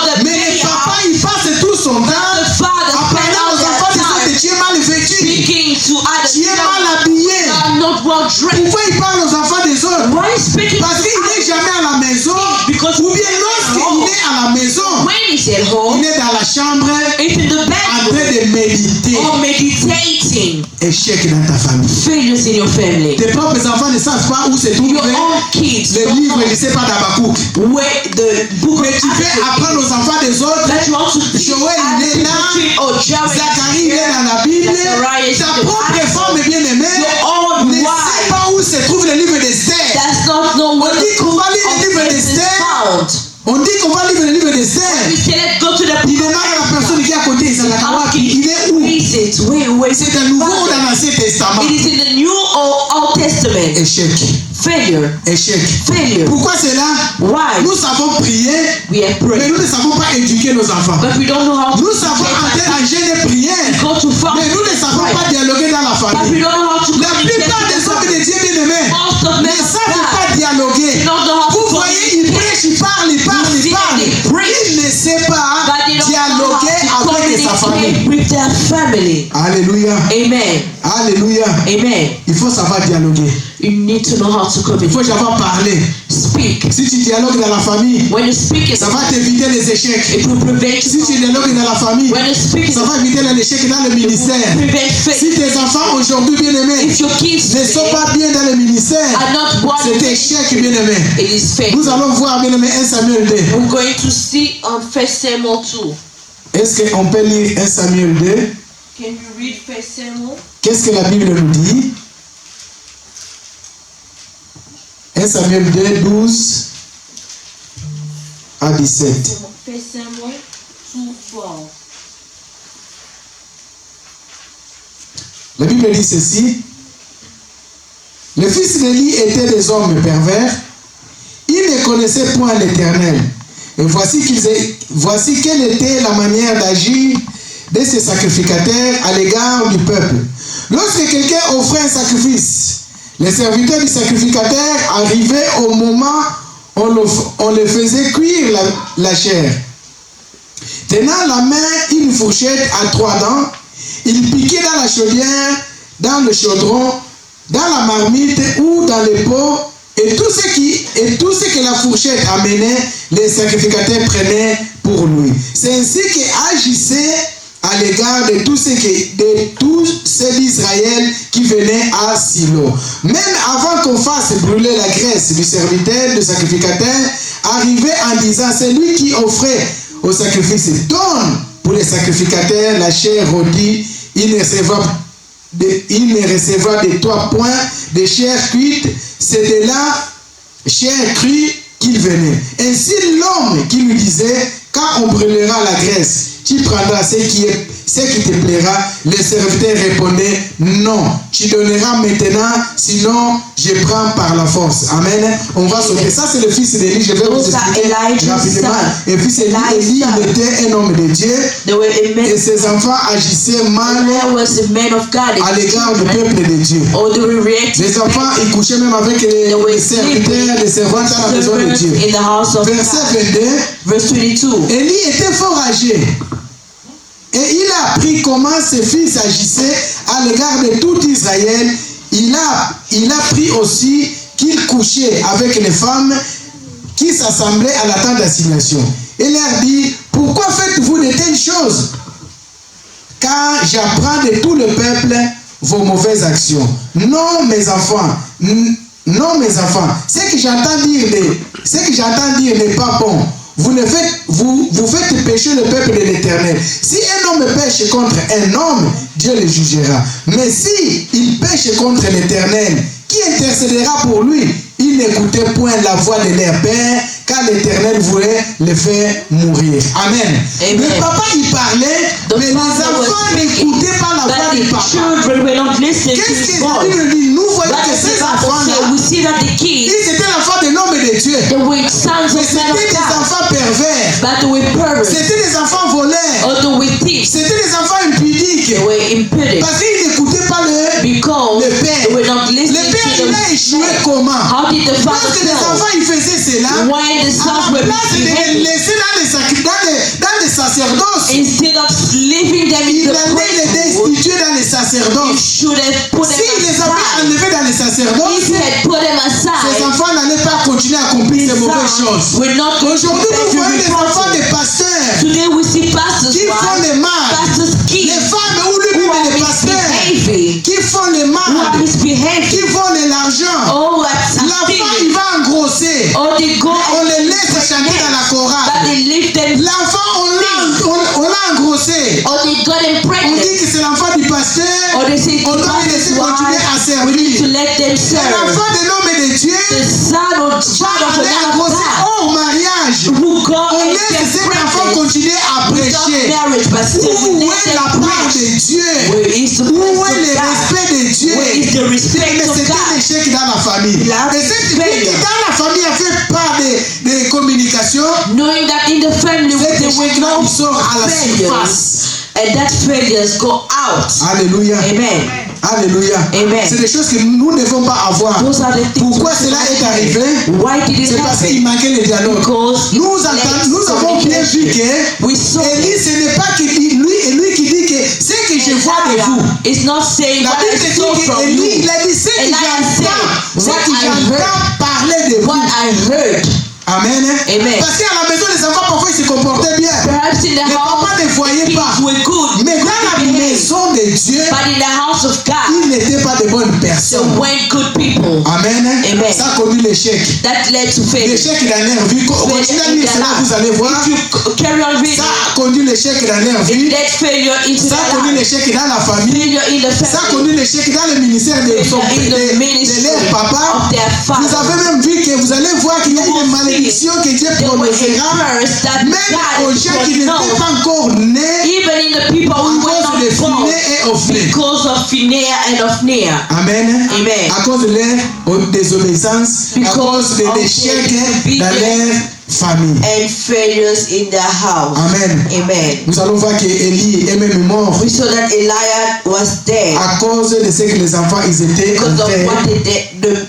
the Mais le papa, il passe tout son temps the father à spend parler all aux their enfants des autres time que tu es mal vêtu, speaking to others. tu es mal habillé. Are not well dressed. Pourquoi il parle aux enfants des autres? Why speaking Parce to qu'il n'est others? jamais à la maison, Because ou bien lorsqu'il est à la maison, when he's at home, il est dans la chambre it's in the en train bedroom de méditer. or meditating. Échec dans ta famille. Failures in your family. Tes propres enfants ne savent pas où se trouve Your own kids le don't livre, know ne sait pas d'Abakouk. where the book Mais tu fais apprendre aux enfants des autres. that you want to teach Joël, il est là. or Joey Zacharie, il est dans la Bible. Zachariah, Ta propre femme bien-aimée your own ne sait wife pas où se trouve le livre d'Esther. does not know where On dit the qu'on book va lire le livre of Esther is d'Esther. found. On dit qu'on va lire le livre d'Esther. We say let's go to the Il demande à la personne qui est à côté, il est où? Where is it? Where is C'est it? un nouveau ou dans l'Ancien Testament? It is in the New or Old Testament. Échec. Failure. Échec. Failure. Pourquoi c'est là? Why? Nous savons prier, We have mais prayed. nous ne savons pas éduquer nos enfants. But we don't know how to Nous savons entrer en jeûne et prière, go to fast. mais nous ne savons pas dialoguer dans la But we famille. don't know how to La plupart des hommes de Dieu bien-aimés Most of ne men savent pas dialoguer. They don't know how to Vous voyez, ils prêchent, ils parlent. Ils ne savent pas but they don't know dialoguer how to avec sa famille. communicate with their family. Alléluia. Amen. Alléluia. Amen. Il faut savoir dialoguer. You need to know how to Il communicate. faut savoir parler. Speak. Si tu dialogues dans la famille, When you speak, ça va t'éviter les échecs. it will prevent Si tu dialogues dans la famille, when you speak, ça va éviter l'échec dans le ministère. prevent faith. Si tes enfants aujourd'hui bien-aimés If your kids ne sont pas bien dans le ministère, are not born, c'est échec bien-aimé. it is faith. Nous allons voir bien-aimé 1 Samuel 2. We're going to see on 1 Samuel 2. Est-ce qu'on peut lire 1 Samuel 2? Can you read 1 Samuel? Qu'est-ce que la Bible nous dit? 1 Samuel 2, 12 à 17. 1 Samuel 2, 12. La Bible dit ceci. Les fils d'Élie étaient des hommes pervers. Ils ne connaissaient point l'Éternel. Et voici quelle était la manière d'agir de ces sacrificateurs à l'égard du peuple. Lorsque quelqu'un offrait un sacrifice, les serviteurs du sacrificateur arrivaient au moment où on le faisait cuire la chair. Tenant la main une fourchette à 3 dents, il piquait dans la chaudière, dans le chaudron, dans la marmite ou dans les pots, et tout ce que la fourchette amenait, les sacrificateurs prenaient pour lui. C'est ainsi qu'agissait à l'égard de tous ceux d'Israël qui venaient à Silo. Même avant qu'on fasse brûler la graisse du serviteur, du sacrificateur, arrivait en disant, c'est lui qui offrait au sacrifice, donne pour les sacrificateurs la chair rôtie, il ne recevra de toi point de chair cuite, c'est de la chair crue qu'il venait. Ainsi l'homme qui lui disait, quand on brûlera la graisse, tu prendras ce qui te plaira. Le serviteur répondait, non, tu donneras maintenant, sinon je prends par la force. Amen. On va sauter. Ça c'est le fils d'Élie. Je vais vous expliquer rapidement. Et puis c'est Élie, il était un homme de Dieu. Et ses enfants agissaient mal à l'égard du peuple de Dieu. Les enfants, ils couchaient même avec les serviteurs, les servantes à la maison de Dieu. Verset 22. Élie était fort âgé. Et il a appris comment ses fils agissaient à l'égard de tout Israël. Il a appris aussi qu'il couchait avec les femmes qui s'assemblaient à la tente d'assignation. Il leur dit, pourquoi faites-vous de telles choses? Car j'apprends de tout le peuple vos mauvaises actions. Non, mes enfants. Non, mes enfants. Ce que j'entends dire n'est pas bon. Vous faites pécher le peuple de l'Éternel. Si un homme pêche contre un homme, Dieu le jugera. Mais si il pêche contre l'Éternel, qui intercédera pour lui? Il n'écoutait point la voix de leur père, car l'Éternel voulait le faire mourir. Amen. Le papa il parlait, mais les enfants n'écoutaient pas la voix du papa. Qu'est-ce que la Bible dit? Nous voyons que ces enfants-là, ils étaient l'enfant de l'homme et de Dieu. Mais c'était des enfants pervers. C'était des enfants voleurs. C'était des enfants impudiques. Parce qu'ils n'écoutaient pas le père. Le père il a échoué comment? Parce que les enfants ils faisaient cela, à la place de les laisser dans les sacerdoces, Instead of leaving them in il the allait les destituer dans les sacerdoces. should have put them S'il les avait aside. enlevés dans les sacerdoces, If he had put them ces aside, enfants n'allaient pas continuer à accomplir ces mauvaises choses. we're not going to Aujourd'hui, nous be voyons des enfants reported. de pasteurs Today we see pastors' qui font wives, les mal, pastors' kids les femmes ou who lui-même are les pasteurs misbehaving, qui font les who are mal, misbehaving. qui volent l'argent. Oh, that's L'enfant stealing. il va engrosser. Oh, they go On and les laisse chanter dans la but chorale. they leave them. L'enfant on l'a engrossé. Or they got them On pregnant. dit que c'est l'enfant du pasteur. Or they say On the doit les laisser pastor's continuer à wife, we servir. need to let them C'est serve. l'enfant de l'homme et de Dieu The son or va child of aller a man of engrosser God au mariage. who go On and laisse get cet enfant pregnant continuer à without prêcher. marriage, but still we Où let est la them part preach. de Dieu? Where is the Où praise est le of God? respect de Dieu? Where is the respect Mais of c'était God? des l'échec dans la famille. Et cette dans la famille a fait part de communication. Knowing that in the family Cet there were échec-là, no il sort à la failures, surface. and that failures go out. Alléluia. Amen. Alléluia. Amen. C'est des choses que nous ne devons pas avoir. Those are the things. Pourquoi cela est arrivé? Why did it C'est parce qu'il happen? manquait le dialogue. Because Nous avons bien vu que we saw Élie, ce n'est pas que lui qui dit que ce que je vois de vous. It's not saying La what I Bible saw dit from qu'Élie, you. il a dit ce que j'entends parler de What vous. I heard. Amen. Amen. Parce qu'à la maison, les enfants, parfois, ils se comportaient bien. Perhaps in the Les house papas ne voyaient pas. things were good, Mais dans la maison de Dieu, but in the house of God ils n'étaient pas de bonnes there personnes. weren't good people. Amen. Amen. Ça a connu l'échec. That led to failure. L'échec dans leur vie. Continuez à lire cela, vous allez voir. If you carry on reading, Ça a connu l'échec dans leur it vie. led failure into Ça a their connu life. l'échec dans la famille. Failure in the Ça a family. connu l'échec dans le ministère de leur papa. Of their Vous father. avez même vu que vous allez voir qu'il y a une malédiction que Dieu There was a prononcera. curse that Même God aux gens qui n'étaient pronounced. pas encore nés Even in the people à who were cause de not born Phiné et Ophné. because of Phinehas and Ophnia. Amen. Amen. À cause de leur désobéissance, à Because cause de of l'échec their dans leur famille. And failures in their house. Amen. Amen. Nous allons voir que Élie est même mort We saw that Eliab was dead à cause de ce que les enfants ils étaient en because of train what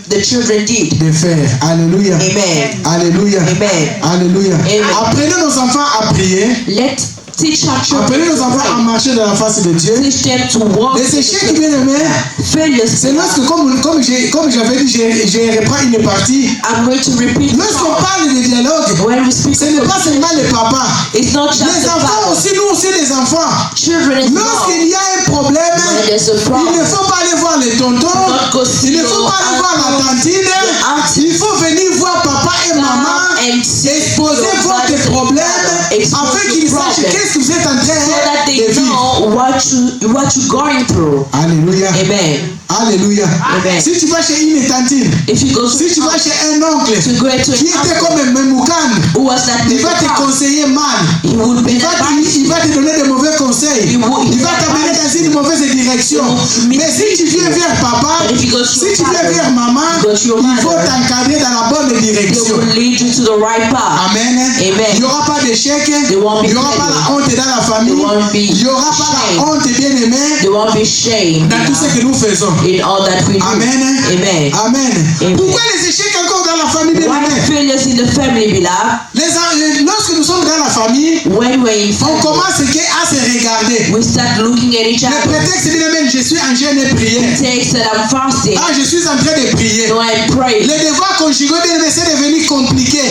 the children did. de faire. Alléluia. Amen. Alléluia. Amen. Alléluia. Amen. Apprenez nos enfants à prier. Let's teach our Apprenez nos children enfants à marcher dans la face de Dieu. teach them to walk. Les échecs, bien aimés, Failures. c'est lorsque, comme j'avais dit, je reprends une partie. I'm going to repeat. Lorsqu'on parle de dialogue, When we speak ce n'est pas seulement les papas. it's not just Les the enfants father. aussi, nous aussi les enfants. Children as well. Lorsqu'il y a un problème, When there's a il problem, ne faut pas aller voir les tontons. not go see Il ne faut your pas aller voir la uncle, tantine. your auntie. Il faut venir voir papa et maman. and see Exposer your votre father and problème mother. Expose afin the qu'ils sachent problem. qu'est-ce que vous êtes en train So that they de vivre. know what you're going through. Alléluia. Amen. Alléluia. Amen. Si tu vas chez une tantine, If you go si tu to vas chez un oncle to go to qui était an comme uncle un Memoukan, who was that il va te Memoukan, conseiller mal. he would be Il va te donner de mauvais conseils. He will- Il va t'amener dans une mauvaise direction. He will- Mais si tu viens vers papa, But if you go to si your tu viens father, vers maman, you go to your il faut mother, t'encadrer dans la bonne they direction. will lead you to the right path. Amen. Amen. Il n'y aura pas d'échec. There won't be Il n'y aura pas la honte dans la famille. There won't be Il n'y aura pas la shame. honte, bien aimé, There won't be shame dans tout ce que nous faisons. in all that we do. Amen. Amen. Amen. Amen. Pourquoi les échecs encore dans la famille, bien Why aimé? failures in the family, beloved? Lorsque nous sommes dans la famille, When we're in on family, commence à se regarder. we start looking at each Le other. prétexte, bien aimé, je suis en jeûne et prière. Takes that I'm fasting. Ah, je suis en train de prier. So I pray. Les devoirs conjugaux, bien aimé, c'est devenu compliqué.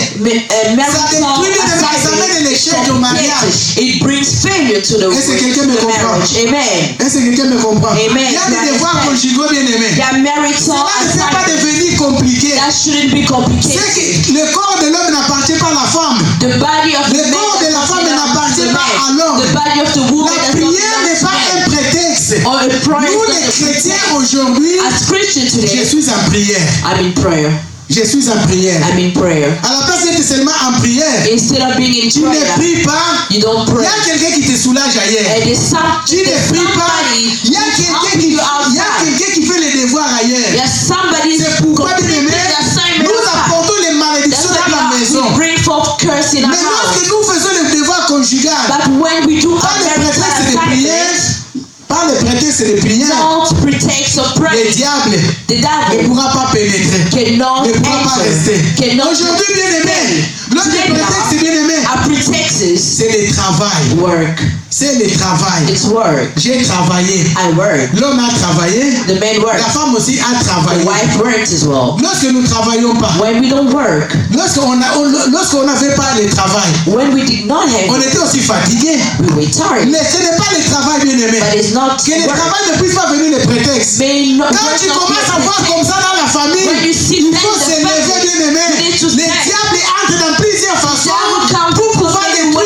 Marital détruit ça amène l'échec au mariage. It brings failure to the Est-ce que quelqu'un me comprend? marriage. Amen. Est-ce que quelqu'un me comprend? Amen. Il y a des devoirs conjugaux, bien aimés. Their marital Cela ne peut pas assignment, devenir compliqué. that shouldn't be C'est complicated. que le corps de l'homme n'appartient pas à la femme. The body of the Le man corps de la doesn't femme belong to n'appartient the pas à man. l'homme. The body of the woman La does not prière belong n'est to pas un man. prétexte. Or a prayer Nous, is les not a chrétiens, pretext. aujourd'hui, As Christians je today, suis en prière. I'm in prayer. Je suis en prière. I'm in prayer. À la place d'être seulement en prière, Instead of being in tu ne prayer, pries pas. you don't Il y pray. a quelqu'un qui te soulage ailleurs. And there's Tu ne pries pas. somebody Il y a who's quelqu'un helping qui, you il y a outside. quelqu'un qui fait les devoirs ailleurs. There's somebody C'est pourquoi, bien completing aimé, the assignment nous outside. apportons les That's malédictions dans la why maison. we bring forth curse in our Mais lorsque house. nous faisons les devoirs conjugaux, But when we do par our le marital prétexte de prière, assignments, par le prétexte de prière, don't pretext of le prayer. diable The ne devil pourra pas pénétrer, cannot ne pourra pas enter. rester. Cannot Aujourd'hui, bien aimé, l'autre Today, prétexte, bien aimé, our pretexts c'est le travail. work. C'est le travail. It's work. J'ai travaillé. I work. L'homme a travaillé. The man La works. femme aussi a The travaillé. wife works as well. Lorsque nous ne travaillons pas, When we don't work, lorsqu'on n'avait pas le travail, when we did not on have, était aussi fatigué. we were tired. Mais ce n'est pas le travail, bien aimé. But it's not Que le work. travail ne puisse pas venir le prétexte. May not, Quand tu commences à voir comme ça dans la famille, when you see il that faut in se the lever, family, bien aimé. you need to Le stand. diable entre dans plusieurs façons devil comes pour to pouvoir make détruire way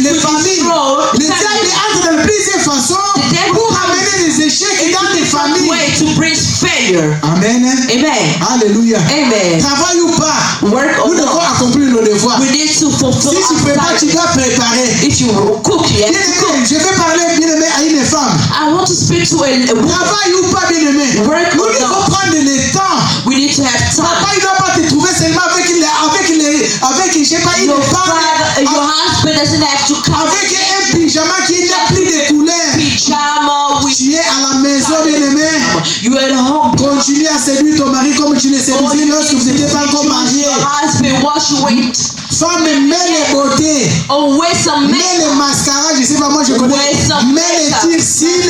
les to familles. destroy Le families. diable entre dans plusieurs façons The devil pour comes amener des échecs dans les familles. way to bring failure. Amen. Amen. Alléluia. Amen. Travail ou pas, Work or nous devons not, accomplir nos devoirs. we need to fulfill go Si tu prépares, tu outside. dois préparer. If you cook, you have to cook. Je vais parler, bien aimé, à une femme. I want to speak to a woman. Travail ou pas, bien aimé. Work Nous or devons not. prendre le temps. We need to have Papa, time. il ne doit pas te trouver seulement avec je sais pas, une Your femme, father, your husband doesn't have to come avec un pyjama qui n'a plus de couleurs. pyjama with Tu es à la maison, bien aimé. you at home. Continue à séduire ton mari comme tu le séduisais lorsque vous n'étiez pas encore mariés. Your husband wash your weight. Femme, mets les beautés, Oh, wear some mets makeup. les mascaras, je sais pas, moi je connais. Wear some Mets les makeup. cils.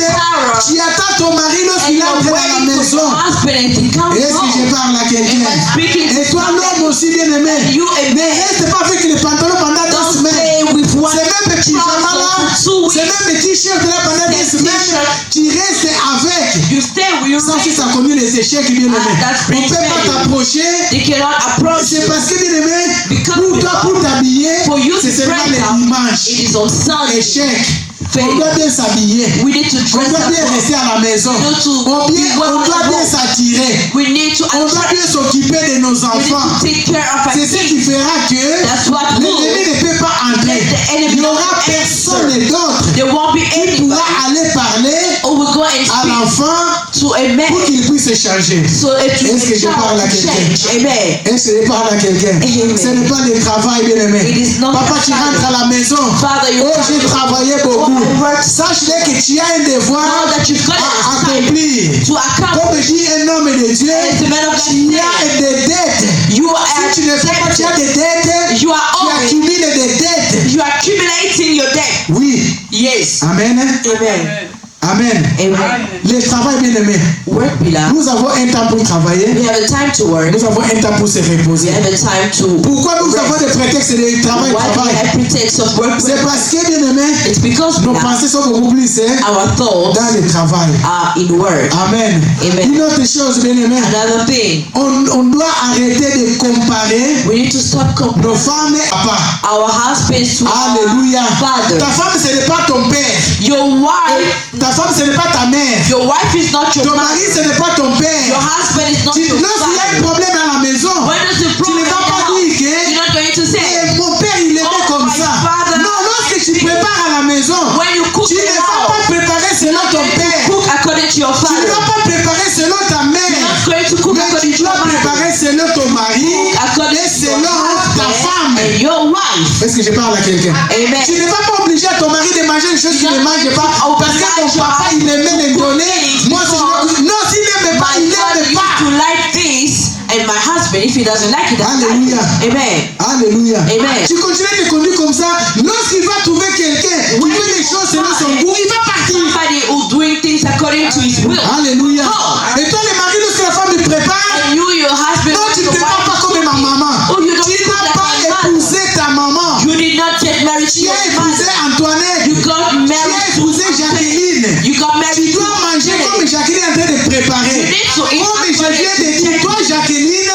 Tu attends ton mari And lorsqu'il you're entre à la waiting for maison. your husband and he comes Est-ce que je home. parle à quelqu'un? Am I speaking to Et toi, l'homme aussi, bien aimé. You a Ne man. reste pas avec les pantalons pendant 2 Don't semaines. stay with one Ces mêmes pyjamas-là, trouser for 2 ces weeks. mêmes t-shirts là pendant 2 Ces semaines, t-shirts. tu restes avec. You stay with your Ça, si ça connaît les échecs, bien aimé. that's On ne peut pas failure. t'approcher. They cannot approach C'est you. parce que, bien aimé, Because pour toi, pour t'habiller, for you c'est to seulement dress les up, dimanches. it is on Sunday. Échec. On Failure. doit bien s'habiller. We need to On dress doit bien up. rester à la maison. We need to On be well doit bien at home. s'attirer. We need to On doit attract. bien s'occuper de nos We need enfants. to take care of our C'est ce qui kids. fera que That's what l'ennemi ne peut pas entrer. Let the enemy Il n'y aura not personne enter. d'autre There won't be qui anybody pourra aller parler who will go and à speak l'enfant to a man pour qu'il puisse se changer. so it will Est-ce que je parle à quelqu'un? change. Amen. Est-ce que je parle à quelqu'un? Amen. Ce n'est pas le travail, bien aimé. It is not Papa, the tu rentres à la maison. Father, you Oh, j'ai travaillé beaucoup. I worked Sache-le que tu as un devoir Know that you've got à an assignment accomplir. to accomplish. Comme dit un homme de Dieu, As the man of God tu as said, des dettes. You are Si tu ne fais pas, tu as des dettes. You are Tu owing. accumules des dettes. You are accumulating your debt. Oui. Yes. Amen. Amen. Amen. Amen. Le travail, bien aimé. Work, beloved. Nous avons un temps pour travailler. We have a time to work. Nous avons un temps pour se We reposer. have a time to Pourquoi nous avons des prétextes de travail, Why do we travail? have pretext of work? C'est parce que, bien aimé, It's because nos pensées sont beaucoup plus our thoughts dans le travail. are in work. Amen. Amen. Une autre chose, bien aimé, Another thing, on doit arrêter de comparer we need to stop comparing nos femmes et papa. our husbands to Alléluia. our father. Ta femme, ce n'est pas ton père. Your wife, Ta femme, ce n'est pas ta mère. your wife is not your Ton mother. mari, ce n'est pas ton Your père. husband is not your Lorsqu'il y a un father. problème à la maison, When there's a tu ne problem in vas the pas house, dire you're que not going to say, mon père, il aimait Oh, comme my ça. father- Non, lorsque tu prépares à la maison, when you cook tu in ne the vas house, pas préparer selon ton père. cook according to your Tu ne father. vas pas préparer selon ta You're mère. not going to cook Mais according tu to your dois mother. préparer selon ton mari According et to your selon ta femme. husband and your wife. Est-ce que je parle à quelqu'un? Amen. Tu ne vas pas obliger ton mari de manger une chose qu'il ne mange pas parce que ton papa il aimait les donner. Moi, si je... Non, s'il n'aime pas, My il father n'aime used pas. to like this, and my husband, if he doesn't like it, doesn't like Alléluia. it. Amen. Alléluia. Amen. Tu continues de conduire comme ça. Lorsqu'il va trouver quelqu'un qui fait des choses selon son goût, il va partir. Somebody who's doing things according to his will. Alléluia. Oh. Et toi, le mari, lorsque la femme te prépare, And you, your husband, non, tu ne your prépares pas wife, comme ma maman. oh, you don't Tu cook n'as like pas my mother. épousé ta maman. You did not get married to Tu your as épousé mother. Antoinette. You got Tu as married to épousé Jacqueline. You got married Tu to dois manger comme Jacqueline est en train de préparer. You need to eat Comme je viens de dire, toi Jacqueline,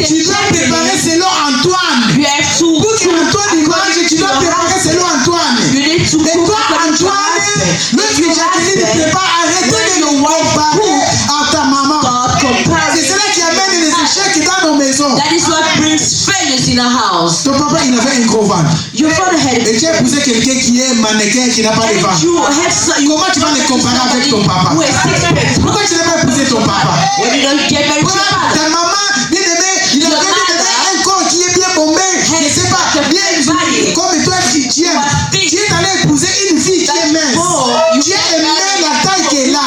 tu dois préparer selon Antoine. You have to Pour que Antoine y mange, tu dois préparer selon Antoine. You need to Et cook toi according to your Antoine, husband. lorsque Your Jacqueline husband, prépare, arrêtez when de your le wife comparer à ta maman. God C'est comparing. cela qui amène les échecs dans nos maisons. That is what brings failures in a house. Ton papa, il avait un gros ventre. Your father had Et tu as épousé quelqu'un qui est mannequin, qui n'a pas de and ventre. you have Comment tu vas le comparer avec ton papa? who has six pack. Pourquoi tu n'as pas épousé ton papa? When you don't get married to your Voilà, father. ta maman, bien aimé, il avait un corps qui est bien bombé. Je ne sais pas, bien comme toi, tu es allé épouser une fille qui est mince. Tu as aimé la taille qu'elle a.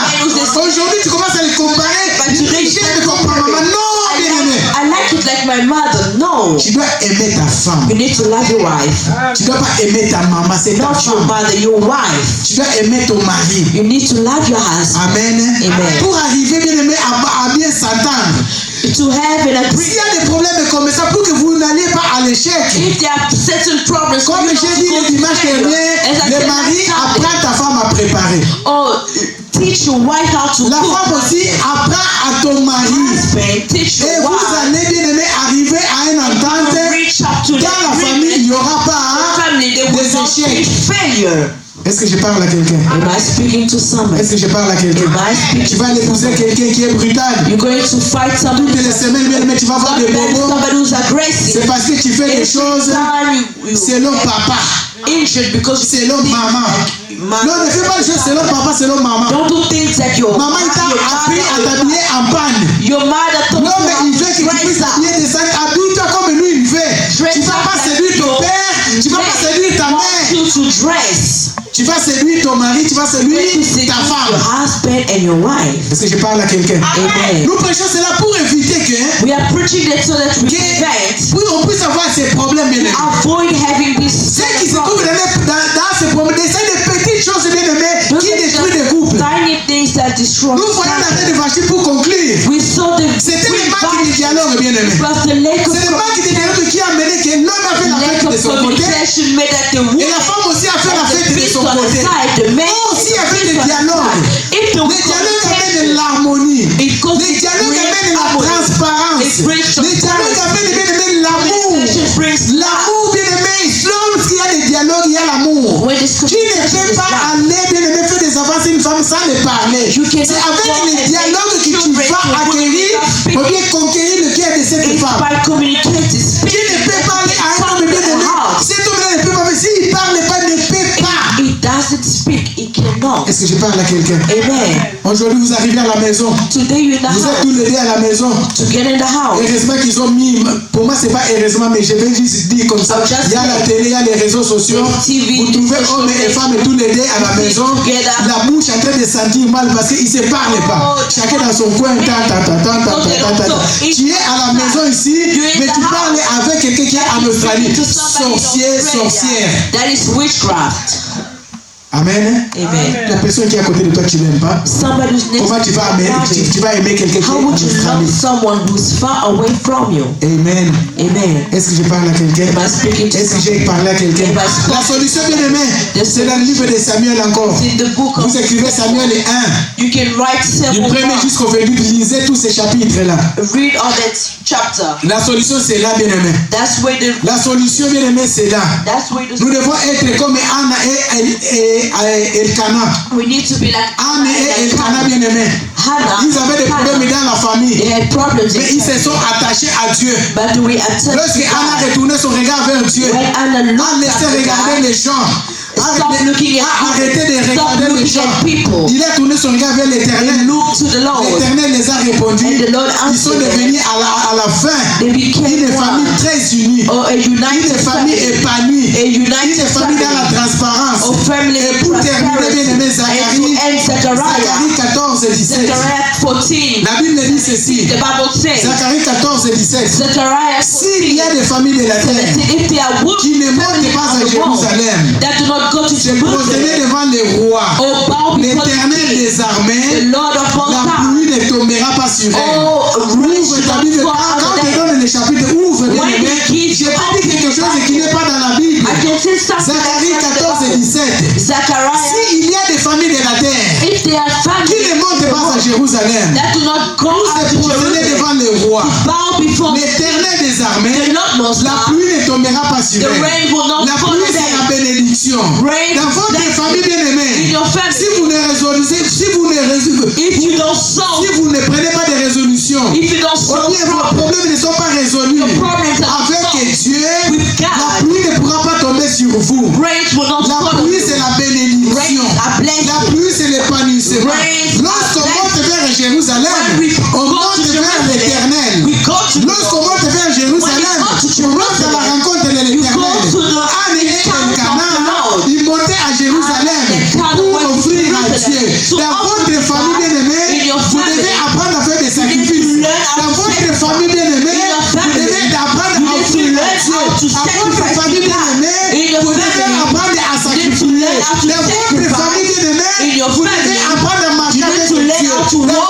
Aujourd'hui, tu commences à le comparer. Je ne comprends pas, maman. Non, bien aimé. I like it like my mother. No. Tu dois aimer ta femme. You need to love your wife. Tu ne dois pas aimer ta maman, c'est ta Not your femme. mother, your wife. Tu dois aimer ton mari. You need to love your husband. Amen. Amen. Pour arriver, bien aimé, à bien s'entendre. To have an agreement. S'il y a des problèmes comme ça, pour que vous n'alliez pas à l'échec. If there are certain problems, Comme you j'ai dit le dimanche dernier, le mari apprend ta femme à préparer. Oh, teach your wife how to La cook. femme aussi apprend à ton mari. Husband, teach Et your vous wife. allez bien aimé arriver à une entente. Reach up to Dans la famille, il n'y aura pas family. There will des not be échecs. failure. Est-ce que je parle à quelqu'un? Am I speaking to somebody? Est-ce que je parle à quelqu'un? Am I Tu speaking vas to épouser somebody? quelqu'un qui est brutal. You're going to fight somebody. Toutes les semaines, bien aimé, tu vas voir des bobos. Somebody who's aggressive. C'est parce que que tu fais des choses selon papa, injured because selon maman. Non, ne fais pas les choses selon papa, selon maman. Don't do things that your Maman, il t'a appris à t'habiller en panne. Your mother told Non, mais il you veut que tu to puisses dress up. t'habiller des sacs. Habille-toi comme lui, il fait. Tu ne vas pas séduire ton père, tu ne vas pas séduire ta mère. You to dress. Tu vas séduire ton mari, tu vas séduire ta Your femme. husband and your wife. Est-ce que je parle à quelqu'un? Amen. Nous prêchons cela pour éviter que, We are preaching that so that we prevent, pour qu'on puisse avoir ces problèmes, bien aimés. avoid having this Ceux qui se trouvent dans ces problèmes, c'est des petites choses, bien aimées, qui détruisent des couples. tiny things that destroy. Nous voyons la reine de Vashti pour conclure. We saw the C'était le manque de dialogue, bien aimé. was the lack of C'est le manque de dialogue qui a mené que l'homme a fait la lack fête de of son côté communication made that the woman et la femme aussi a fait la and the fête de priest son on the côté. side, the man Oh, s'il y avait des on the dialogues, side. If the les dialogues amènent l'harmonie. it goes Les dialogues brings amènent la harmony. transparence. It brings Les dialogues amènent, bien aimé, l'amour. Communication brings love. L'amour, bien aimé. Lorsqu'il y a des dialogues, il y a l'amour. When this Tu ne communication peux is pas love, aller, bien aimé, faire des avances à une femme sans les parler. You cannot C'est avec go les and dialogues make que tu children vas to acquérir speak. pour bien conquérir le cœur de cette it's femme. by communicating, Tu speaking ne peux pas aller à un homme bien aimé. Cet homme-là ne peut pas, mais s'il ne parle pas, ne peut pas. It doesn't speak, it cannot. Est-ce que je parle à quelqu'un? Amen. Aujourd'hui, vous arrivez à la maison. Today you're in the Vous êtes house. tous les deux à la maison. To get in the house. Heureusement qu'ils ont mis, pour moi c'est pas heureusement, mais je vais juste dire comme ça. Il y a la télé, il y a les réseaux sociaux. TV, Vous trouvez hommes et femmes tous les deux à la maison. La bouche en train de sentir mal parce qu'ils ne se parlent pas. Chacun dans son coin. Tu es à la maison ici, mais tu parles avec quelqu'un qui est en Australie. Sorcier, sorcière. That is witchcraft. Amen. Amen. La personne qui est à côté de toi, tu n'aimes pas. Somebody who's next Comment tu vas aimer, tu vas aimer quelqu'un qui est How en would you love Australie? someone who's far away from you? Amen. Amen. Est-ce que je parle à quelqu'un? Am I speaking to Est-ce que j'ai parlé à quelqu'un? La solution, bien aimé, c'est dans le livre de Samuel encore. in the book of Vous écrivez Samuel 1, you can write du several premier jusqu'au 28, lisez tous ces chapitres-là. read all that chapter. La solution, c'est là, bien aimé. That's where the La solution, bien aimé, c'est là. that's where the Nous devons être comme Anna et Elkana. we need to be like Anna et Elkana, bien aimé. Hannah. Ils avaient des problèmes dans la famille, They had problems, mais ils se sont attachés à Dieu. but we attend Lorsque Anna retournait son regard vers Dieu, when Anna a looked laissé at the regarder guy, les gens. stop looking at Arrêtez de stop regarder les looking gens. at people. Il a tourné son regard vers l'Éternel. Look to the Lord. L'Éternel les a répondu. And the Lord Ils sont answered them. devenus à la fin They became une one. famille très unie. Or a united Une famille family. épanouie. A united Une famille dans la family. transparence. Or family Et in pour terminer, bien aimé, prosperity. And to end Zechariah. Zacharie 14 et 17. Zechariah 14. La Bible dit ceci. The Bible says Zacharie 14 et 17. Zechariah S'il y a des familles de la terre if they are wood qui ne montent pas à Jérusalem, that do not go to se Jerusalem prosterner devant les rois, or bow before l'Éternel the king, des armées, the Lord of all la time. pluie ne tombera pas sur elle. Oh, Ouvre ta Bible. Quand tu donnes les chapitres, ouvre bien When aimé. he gives Je you peux dire quelque chose qui n'est pas dans la Bible. I can say something Zacharie that's 14 et not in the 17. Bible. Zechariah, S'il y a des familles de la terre if they are qui family ne montent pas à Jérusalem, that do not go pour out se to prosterner Jerusalem, devant les rois, bow before l'Éternel des armées, the Lord most la high, pluie ne tombera pas sur the elle. rain will not La fall pluie, c'est la them. bénédiction. Rain Dans votre blessing. famille bien In aimée, your si family, vous ne résolvez, si vous ne prenez pas de résolution, if you don't ou solve bien vos problèmes ne sont pas résolus, your problems are avec solved Dieu, with la God, pluie ne pourra pas tomber sur vous. rain will not La follow pluie, you. c'est la Rain bénédiction. is a blessing. La pluie, c'est l'épanouissement. Rain is Lorsqu'on a monte vers Jérusalem, When we on go monte to vers Jerusalem, l'Éternel. we go to Lorsqu'on monte vers Jérusalem, When we go to on monte à la rencontre de you go l'Éternel. to the Anne et encounter Elkana, of the Lord. ils montaient à Jérusalem And Elkanah pour went to offrir à Jerusalem Dieu. to Dans offer votre to famille God. bien-aimée, In your vous family, devez apprendre à faire des you need to sacrifices. learn how Dans to votre sacrifice. famille bien-aimée, In your vous family, devez apprendre you à need to offrir à learn Dieu. how to Dans votre sacrifice famille to God. bien-aimée, In your vous devez family, apprendre à you need to sacrifier. learn how to Dans votre sacrifice. famille In bien-aimée, your vous devez family, apprendre à marcher you need avec to Dieu. learn how to Dans